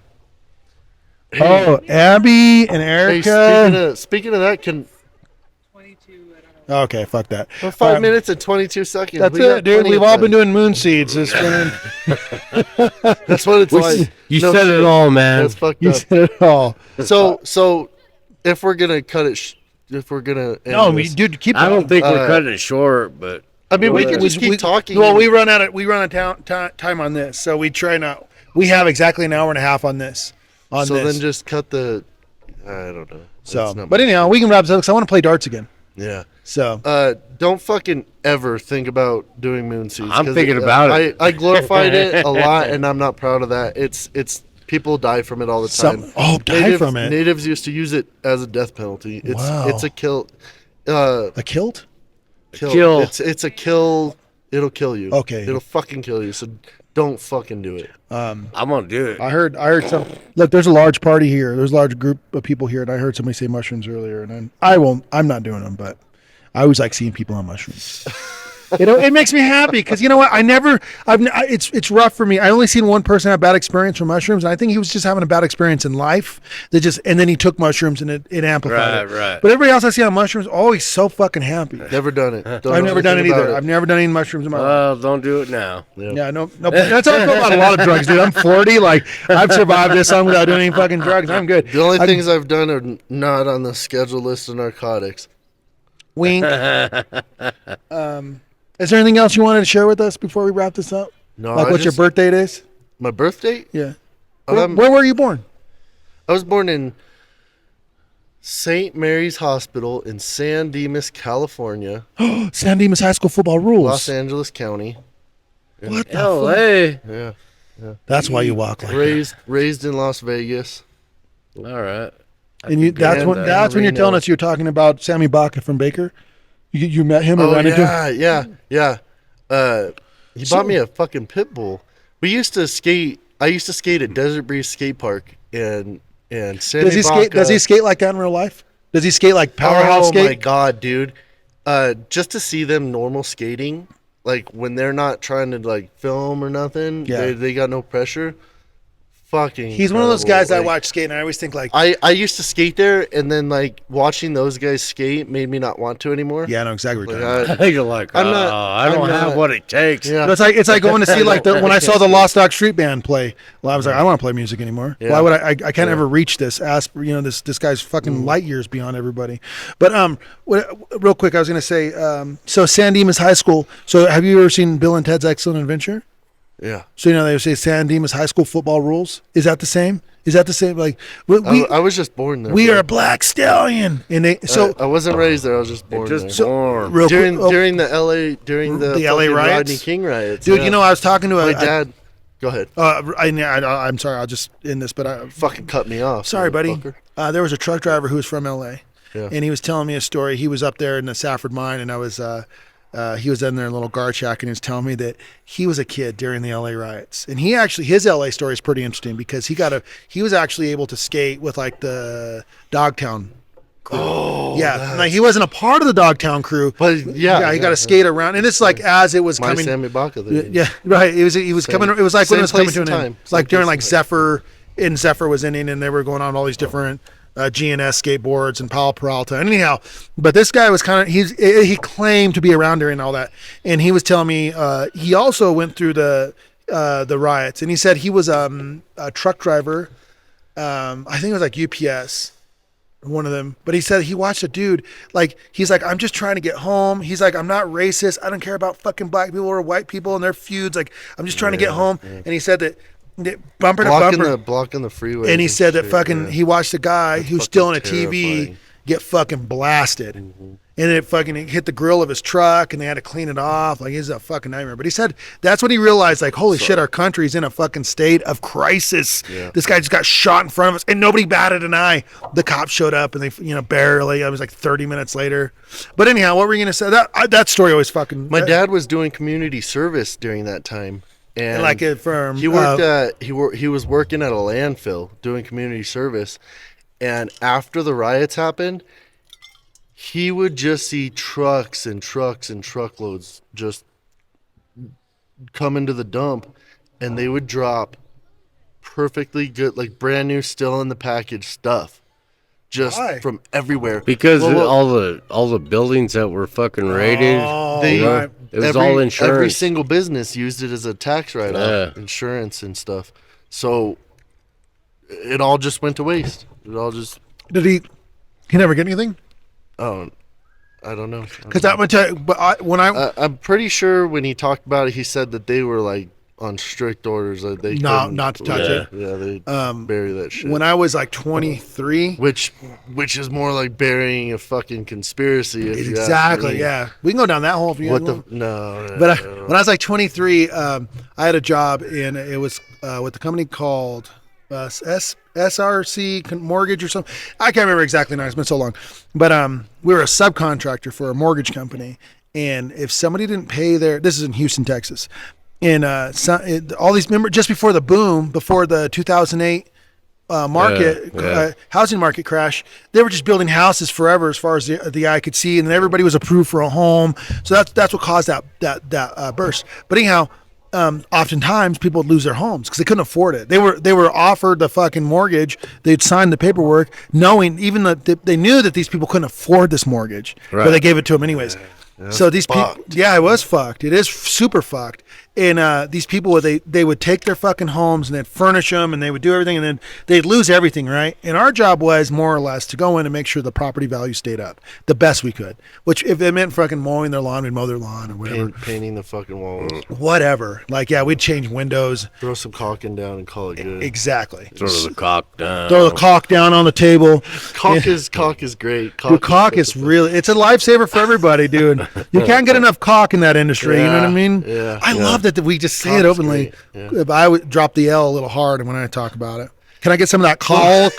Oh, Abby and Hey, Erica. speaking of that, can Okay, fuck that. 5 minutes and 22 seconds. That's We got it, dude. plenty We've of all time. been doing moon seeds. That's That's what it's like. You No said shit. it all, man. That's fucked you up. said it all. So if we're gonna cut it, if we're gonna end No, this, dude, keep. I don't think we're Uh, cutting it short, but I mean, we Well, can just keep talking. Well, we run out of time on this, so we try not. We have exactly an hour and a half on this. so then just cut the. I don't know. so, That's not but much. anyhow, we can wrap this up because I want to play darts again. Yeah. So Don't fucking ever think about doing moon seeds. I'm 'cause, thinking about it. I glorified it a lot, and I'm not proud of that. It's people die from it all the time. die from it. Natives used to use it as a death penalty. Wow. It's a kill. A kilt? Kill. It's a kill. It'll kill you. Okay. It'll fucking kill you. So don't fucking do it. I'm gonna do it. I heard some. Look, there's a large party here. There's a large group of people here, and I heard somebody say mushrooms earlier, and I won't. I'm not doing them, but I always like seeing people on mushrooms. It makes me happy because you know what? It's rough for me. I only seen one person have a bad experience from mushrooms, and I think he was just having a bad experience in life. And then he took mushrooms and it amplified it. Right. But everybody else I see on mushrooms, always so fucking happy. Never done it. Don't I've know never done it anything either. about I've never done any mushrooms in my life. Well, don't do it now. Yeah, no. That's how I feel about a lot of drugs, dude. I'm 40. Like, I've survived this long without doing any fucking drugs. I'm good. The only things I've done are not on the schedule list of narcotics. Wink. Is there anything else you wanted to share with us before we wrap this up? No, Like I what your just- birth date is? My birth date? Yeah. Um, Where were you born? I was born in St. Mary's Hospital in San Dimas, California, San Dimas High School football rules. Los Angeles County. What the fuck? L.A. Yeah. That's why you walk like that. Raised in Las Vegas. All right. And that's And, when uh, that's when you're Reno. telling us you're talking about Sammy Baca from Baker. You met him or Oh ran into him? yeah. He bought me a fucking pit bull. We used to skate. I used to skate at Desert Breeze Skate Park and Sammy Does he skate? Baca- Does he skate like that in real life? Does he skate like powerhouse Oh skate? my god, dude! Just to see them normal skating, like when they're not trying to like film or nothing, Yeah. they got no pressure. Fucking. He's one of those incredible. guys I Like, watch skate, and I always think like, I used to skate there, and then like watching those guys skate made me not want to anymore. yeah, I know exactly what you're Like, talking about. You're like, I'm not- I don't I'm have not- what it takes. Yeah. But it's like going to see like when I saw the Lost Dog Street Band play. Well, I was like, I don't want to play music anymore. Yeah. Why would I can't ever reach this. This guy's fucking light years beyond everybody. But real quick, I was gonna say, so San Dimas High School. So have you ever seen Bill and Ted's Excellent Adventure? Yeah. So they say San Dimas High School football rules. Is that the same? Like I was just born there. we bro. are a black stallion, and they I wasn't raised there. I was just born Just there. warm. real quick, During the LA during the The LA fucking riots? Rodney King riots, dude. yeah. You know, I was talking to my dad. Go ahead. I'm sorry. I'll just end this, but Fucking cut me off. sorry, buddy. motherfucker. There was a truck driver who was from LA, Yeah. and he was telling me a story. He was up there in the Safford mine, and he was in there in a little guard shack, and he was telling me that he was a kid during the LA riots, and his LA story is pretty interesting because he was actually able to skate with like the Dogtown crew. Oh, yeah, like he wasn't a part of the Dogtown crew, But yeah, he got to skate around, and it's like as it was My coming. Sammy Baca. There. Yeah, right. He was Same- coming. It was like when it was same coming to an place end. and time. Like Same during place like and time. Zephyr, and Zephyr was ending, and they were going on all these different GNS skateboards and Powell Peralta. Anyhow, but this guy was kind of he claimed to be around during all that, and he was telling me he also went through the riots, and he said he was a truck driver. I think it was like UPS. One of them, but he said he watched a dude he's like, I'm just trying to get home. He's like, I'm not racist. I don't care about fucking black people or white people and their feuds. Like, I'm just trying to get home. And he said that bumper to bumper. Blocking the freeway. And he said that fucking he watched a guy who's still on a TV terrifying. get fucking blasted. And it fucking hit the grill of his truck, and they had to clean it off. Like, it's a fucking nightmare. But he said that's when he realized, like, holy shit, our country's in a fucking state of crisis. Yeah. This guy just got shot in front of us, and nobody batted an eye. The cops showed up, and they, barely. I was like 30 minutes later. But anyhow, what were you gonna say? That story always fucking. My dad was doing community service during that time, and like it from he worked he was working at a landfill doing community service, and after the riots happened, he would just see trucks and trucks and truckloads just come into the dump, and they would drop perfectly good, like brand new, still in the package stuff, just Why? from everywhere. Because Well, all the buildings that were fucking raided, Oh, They- you know, right. it was every, all Every insurance. single business used it as a tax write-off, Yeah. insurance and stuff. So it all just went to waste. It all just, Did he never get anything? oh, I don't know. Because I'm gonna tell you, but I'm pretty sure when he talked about it, he said that they were like on strict orders. That they couldn't- not to touch it. Yeah, they bury that shit. When I was like 23. which is more like burying a fucking conspiracy. If you ask Exactly. me. Yeah, we can go down that hole if you What want. the no? But when I was like 23, I had a job and it was with a company called SRC Mortgage or something. I can't remember exactly now. It's been so long. But we were a subcontractor for a mortgage company, and if somebody didn't pay this is in Houston, Texas, and all these remember just before the boom, before the 2008 housing market crash, they were just building houses forever as far as the eye could see, and then everybody was approved for a home. So that's what caused that burst. But anyhow, oftentimes people would lose their homes because they couldn't afford it. They were offered the fucking mortgage. They'd signed the paperwork, knowing even that they knew that these people couldn't afford this mortgage, but they gave it to them anyways. So these people, it was fucked. It is super fucked. And these people, they would take their fucking homes and they'd furnish them and they would do everything, and then they'd lose everything, right? And our job was more or less to go in and make sure the property value stayed up the best we could. Which if it meant fucking mowing their lawn, we'd mow their lawn or whatever. Painting the fucking walls. Whatever. Like, yeah, we'd change windows. Throw some caulking down and call it good. Exactly. Throw the cock down. Throw the caulk down on the table. Caulk is great. Dude, caulk is really, it's a lifesaver for everybody, dude. You can't get enough caulk in that industry. You know what I mean? Yeah. I love that we just say it Caulk's openly. great, yeah. If I would drop the L a little hard when I talk about it. Can I get some of that caulk?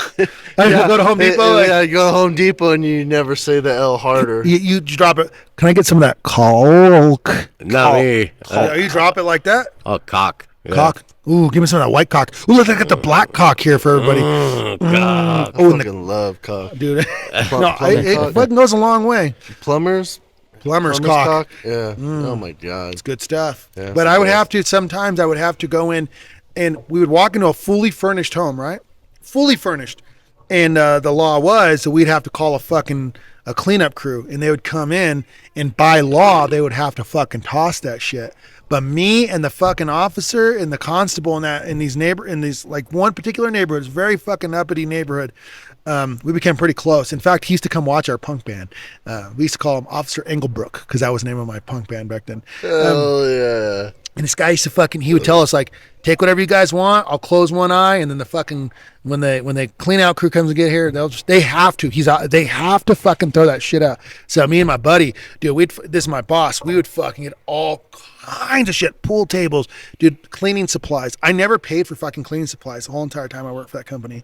I go to Home Depot. Yeah, you go to Home Depot and you never say the L harder. You drop it. Can I get some of that caulk? Not me. You drop it like that? Oh, cock. Yeah. Cock. Ooh, give me some of that white cock. Ooh, look, I got the black cock here for everybody. Cock. Oh, I and fucking love cock. dude, Plumbing it cock. fucking goes a long way. Plumber's Plumber's cock. Yeah. Oh my god. It's good stuff. Yeah, But it's I the would best. have to, sometimes I would have to go in and we would walk into a fully furnished home, right? Fully furnished. And the law was that we'd have to call a cleanup crew, and they would come in, and by law, they would have to fucking toss that shit. But me and the fucking officer and the constable in these like one particular neighborhood, it's a very fucking uppity neighborhood. We became pretty close. In fact, he used to come watch our punk band. We used to call him Officer Engelbrook because that was the name of my punk band back then. Oh yeah. And this guy used to he would tell us like, take whatever you guys want. I'll close one eye, and then the fucking when the clean out crew comes to get here, they have to fucking throw that shit out. So me and my buddy, dude, this is my boss. We would fucking get all kinds of shit, pool tables, dude, cleaning supplies. I never paid for fucking cleaning supplies the whole entire time I worked for that company.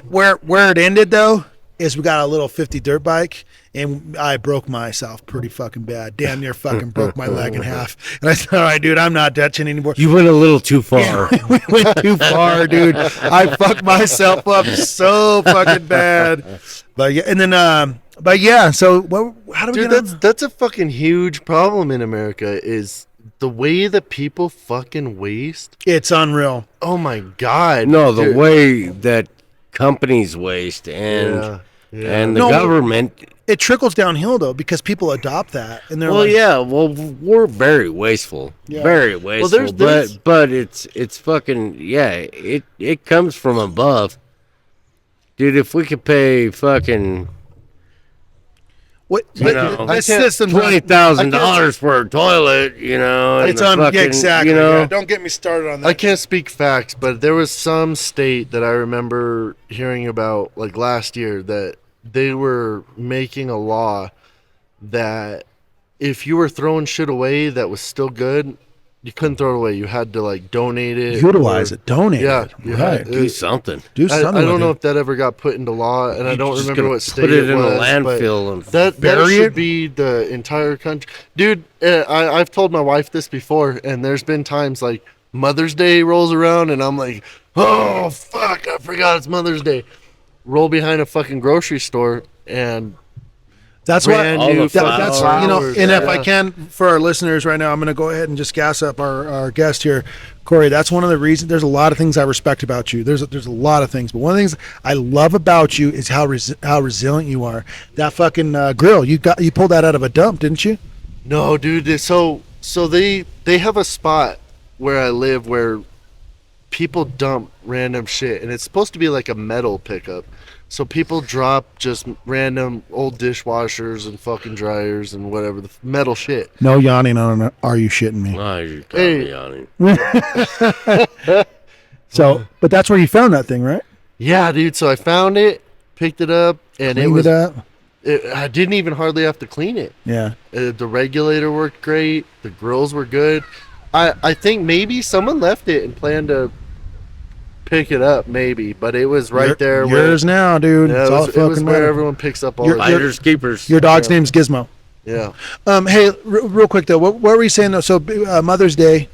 Where it ended though is we got a little 50 dirt bike, and I broke myself pretty fucking bad. Damn near fucking broke my leg in half. And I said, all right, dude, I'm not touching anymore. You went a little too far. We went too far, dude. I fucked myself up so fucking bad. But yeah, and then but yeah, so how do we Dude, get on? that's a fucking huge problem in America is the way that people fucking waste. It's unreal. Oh my god. No, the Dude. way that companies waste and the No, government. It trickles downhill though because people adopt that and they're Well, like, yeah. Well, we're very wasteful. Yeah. Very wasteful. there's- but it's fucking It comes from above, dude. If we could pay fucking what know, this system's $20,000 for a toilet, and It's the on fucking, exactly. Yeah, don't get me started on that. I can't speak facts, but there was some state that I remember hearing about like last year that they were making a law that if you were throwing shit away that was still good, you couldn't throw it away. You had to like donate it, utilize it, donate Yeah, it. you Right. had- do something. Do I something. don't with know it. if that ever got put into law, and I You're don't just remember gonna what state put it in was. a but landfill and that bury should it? be the entire country, dude. I've told my wife this before, and there's been times like Mother's Day rolls around, and I'm like, oh fuck, I forgot it's Mother's Day. Roll behind a fucking grocery store, and That's Brand why. new That's flowers. and if Yeah. I can, for our listeners right now, I'm going to go ahead and just gas up our guest here, Cory. That's one of the reasons. There's a lot of things I respect about you. There's a lot of things, but one of the things I love about you is how resilient you are. That fucking grill, you pulled that out of a dump, didn't you? No, dude. So they have a spot where I live where people dump random shit, and it's supposed to be like a metal pickup. So people drop just random old dishwashers and fucking dryers and whatever, the metal shit. No yawning on. Are you shitting me? Oh, you're Hey. totally yawning. So, but that's where you found that thing, right? Yeah, dude. So I found it, picked it up, and Cleaned it up. I didn't even hardly have to clean it. Yeah. The regulator worked great. The grills were good. I think maybe someone left it and planned to pick it up, maybe, but it was right there. Yours now, dude. Yeah, It's all it was fucking where matter. everyone picks up all You're- the Finders keepers. Your dog's name's Gizmo. yeah. Hey, real quick though, what were you saying though? So Mother's Day,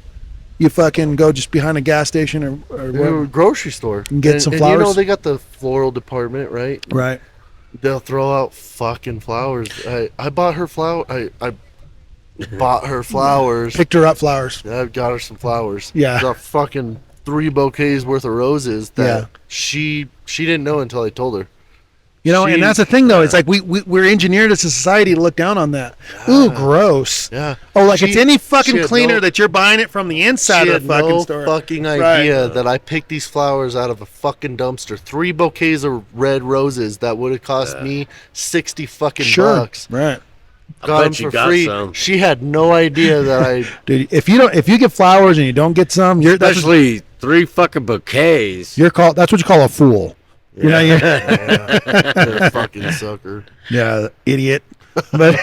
you fucking go just behind a gas station or whatever. Grocery store And get some You know flowers? they got the floral department, right? Right. They'll throw out fucking flowers. I bought her flower. I bought her flowers. Picked her up flowers. I got her some flowers. Yeah. The fucking 3 bouquets worth of roses that Yeah. she didn't know until I told her. You know, and She- that's the thing though. It's like we're engineered as a society to look down on that. Ooh, gross. Yeah. Oh, like She- it's any fucking she had cleaner no- that you're buying it from the inside She of had the fucking no store. fucking Right. idea that I picked these flowers out of a fucking dumpster. 3 bouquets of red roses that would have cost me 60 fucking Sure. bucks. Right. Got bet them you for got free. some. She had no idea that I. Dude, if you get flowers and you don't get some, that's what, Especially 3 fucking bouquets. you're called. That's what you call a fool. You know, you're, You're a fucking sucker. yeah, idiot. But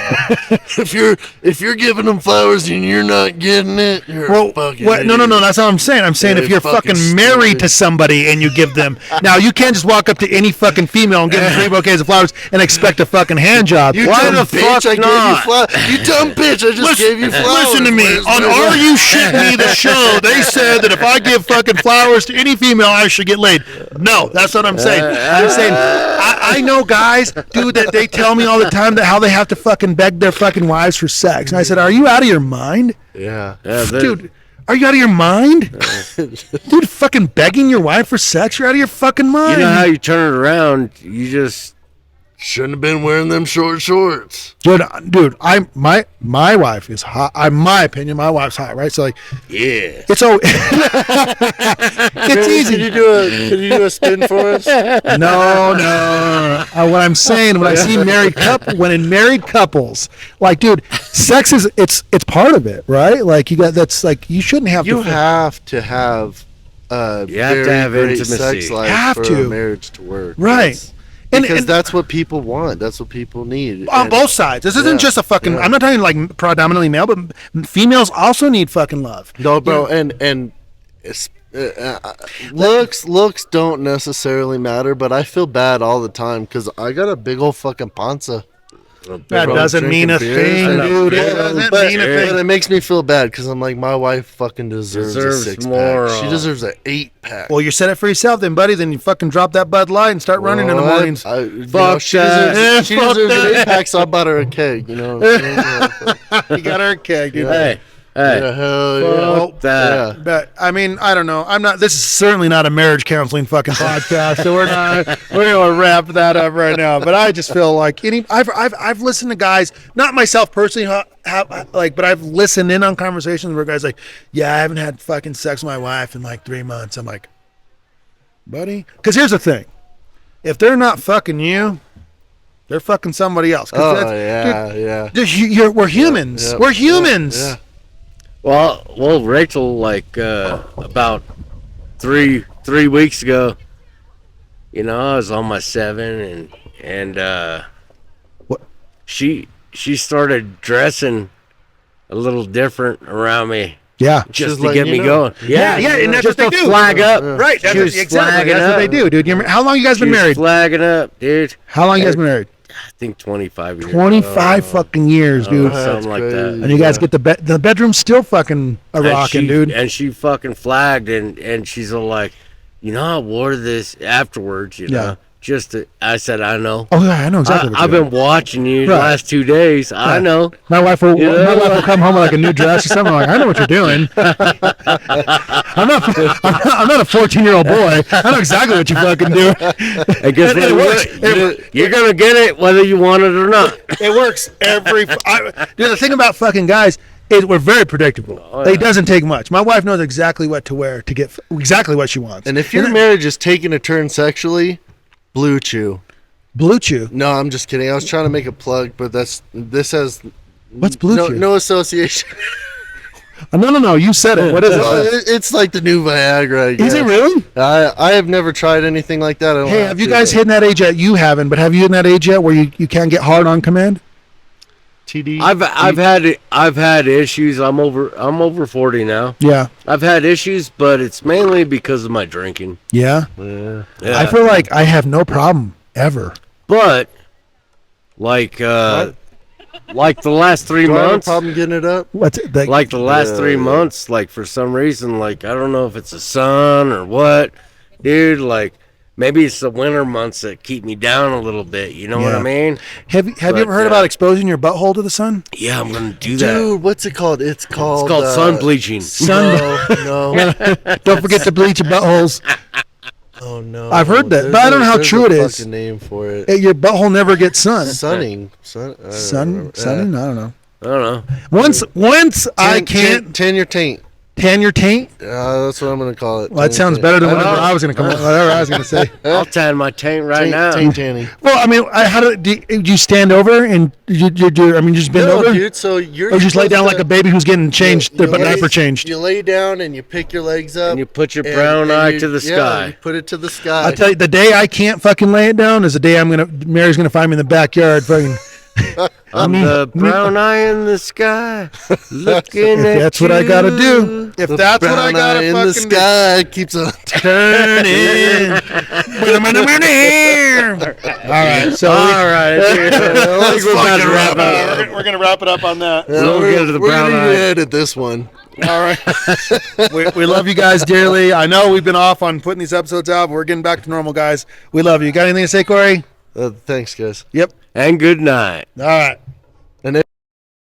If you're giving them flowers and you're not getting it, you're well, a fucking what? No, idiot. that's what I'm saying. I'm saying Yeah, if you're fucking fucking married stupid. to somebody and you give them, now you can't just walk up to any fucking female and give them 3 bouquets of flowers and expect a fucking hand job. You Why dumb the bitch! fuck I gave you not? flowers. You dumb bitch! I just gave you flowers. Listen to me. Where's On my- Are You Shitting Me, the show, they said that if I give fucking flowers to any female, I should get laid. No, that's what I'm saying. I'm saying I know guys, dude, that they tell me all the time that how they have to fucking beg their fucking wives for sex. And I said, are you out of your mind? Yeah. Dude, are you out of your mind? Dude, fucking begging your wife for sex? You're out of your fucking mind. You know how you turn it around? You just Shouldn't have been wearing them short shorts. Dude, my wife is hot. In my opinion, my wife's hot, right? So like, yeah. it's so it's easy. Can you do a spin for us? No. What I'm saying, when I see when in married couples, like, dude, sex is it's part of it, right? Like you shouldn't have You to. have to have You have to have great intimacy. sex life Have for to. a marriage to work. Right. That's- And- because and- that's what people want. That's what people need. On And- both sides. This isn't Yeah, just a fucking. yeah. I'm not talking like predominantly male, but females also need fucking love. No, bro, and it's, looks don't necessarily matter, but I feel bad all the time because I got a big old fucking panza. That From doesn't mean a drinking beer. thing, I know. dude. It Yeah, doesn't But, mean a but thing. it makes me feel bad because I'm like, my wife fucking deserves a Deserves 6-pack. more, She deserves an 8-pack. Well, you said it for yourself, then, buddy. Then you fucking drop that Bud Light and start running in the mornings. Fuck she that. deserves, she Fuck deserves an that. 8-pack, so I bought her a keg. You know what I'm saying? You got her a keg, dude. Hey, Yeah, hell yeah. fuck that. Yeah. But I mean, I don't know. I'm not. This is certainly not a marriage counseling fucking podcast, so we're gonna wrap that up right now. But I just feel like I've listened to guys, not myself personally, but I've listened in on conversations where guys like, yeah, I haven't had fucking sex with my wife in like 3 months. I'm like, buddy, because here's the thing: if they're not fucking you, they're fucking somebody else. 'Cause Oh, that's- yeah. dude, we're humans. Yeah. We're humans. Yeah. Well, Rachel, like about three weeks ago, you know, I was on my 7, and What? she started dressing a little different around me Yeah. just to letting get you me know. going. Yeah, and that's just what they to do. flag up. Right, She was exactly. flagging That's what up. they do, dude. How long you guys been She was married? flagging up, dude. How long you guys been married? I think 25 years. 25 fucking years, dude. That's Something like crazy. that. And you guys get the bedroom's still fucking a And rocking, she- dude. And she fucking flagged, and she's all like, you know, I wore this afterwards, you Yeah. know, I said, I know. Oh, yeah, I know exactly what I've you're been watching you the Right. last 2 days. I Right. know. My wife will come home with like a new dress or something. I'm like, I know what you're doing. I'm not a 14-year-old boy. I know exactly what you fucking do. And guess And it what? works. You're gonna get it whether you want it or not. It works every. Dude, the thing about fucking guys is we're very predictable. It doesn't take much. My wife knows exactly what to wear to get exactly what she wants. And if your marriage is taking a turn sexually, Blue Chew. Blue Chew. No, I'm just kidding. I was trying to make a plug, but this has What's Blue Chew? no association. No. You said it. What is it? It's like the new Viagra. I Is it guess. really? I have never tried anything like that. I don't Hey, have you guys hit that age yet? You haven't, but have you in that age yet where you can't get hard on command? TD? I've had issues. I'm over 40 now. Yeah. I've had issues, but it's mainly because of my drinking. Yeah. Yeah. I feel like I have no problem ever. But like the last 3 Do I have a months, problem getting it up? What's it? like the last 3 months, like for some reason, like I don't know if it's the sun or what, dude. Like maybe it's the winter months that keep me down a little bit. You know what Yeah. I mean? Have you ever heard But, about exposing your butthole to the sun? Yeah, I'm gonna do that. Dude, what's it called? It's called sun bleaching. No. Don't forget to bleach your buttholes. Oh no. I've heard that, but I don't know how there's true a it is. fucking name for it. Your butthole never gets sun. Sunning. Sunning? Yeah. I don't know. I don't know. Once I can't tan your taint. tan your taint. That's what I'm gonna call it. Well, that Tan sounds your better than taint. whatever I was going to come up. Whatever I was going to say. I'll tan my taint right now. Taint tanning. Well, I mean, do you stand over and you just bend No, over, dude. So you're or you just lay down like a baby who's getting changed, their you lay- diaper changed. You lay down and you pick your legs up. And you put your and- brown and eye you- to the yeah, sky. you put it to the sky. I tell you, the day I can't fucking lay it down is the day Mary's gonna find me in the backyard, fucking. I'm the brown eye in the sky, looking If at that's what I gotta do. If The that's what I brown gotta eye in fucking the sky keeps on. turning. All right, so All right, dude. I think we're about to wrap up. we're gonna wrap it up on that. We'll get to the We're brown gonna eye. edit this one. All right. we love you guys dearly. I know we've been off on putting these episodes out, but we're getting back to normal, guys. We love you. Got anything to say, Cory? Thanks, guys. Yep. And good night. All right. And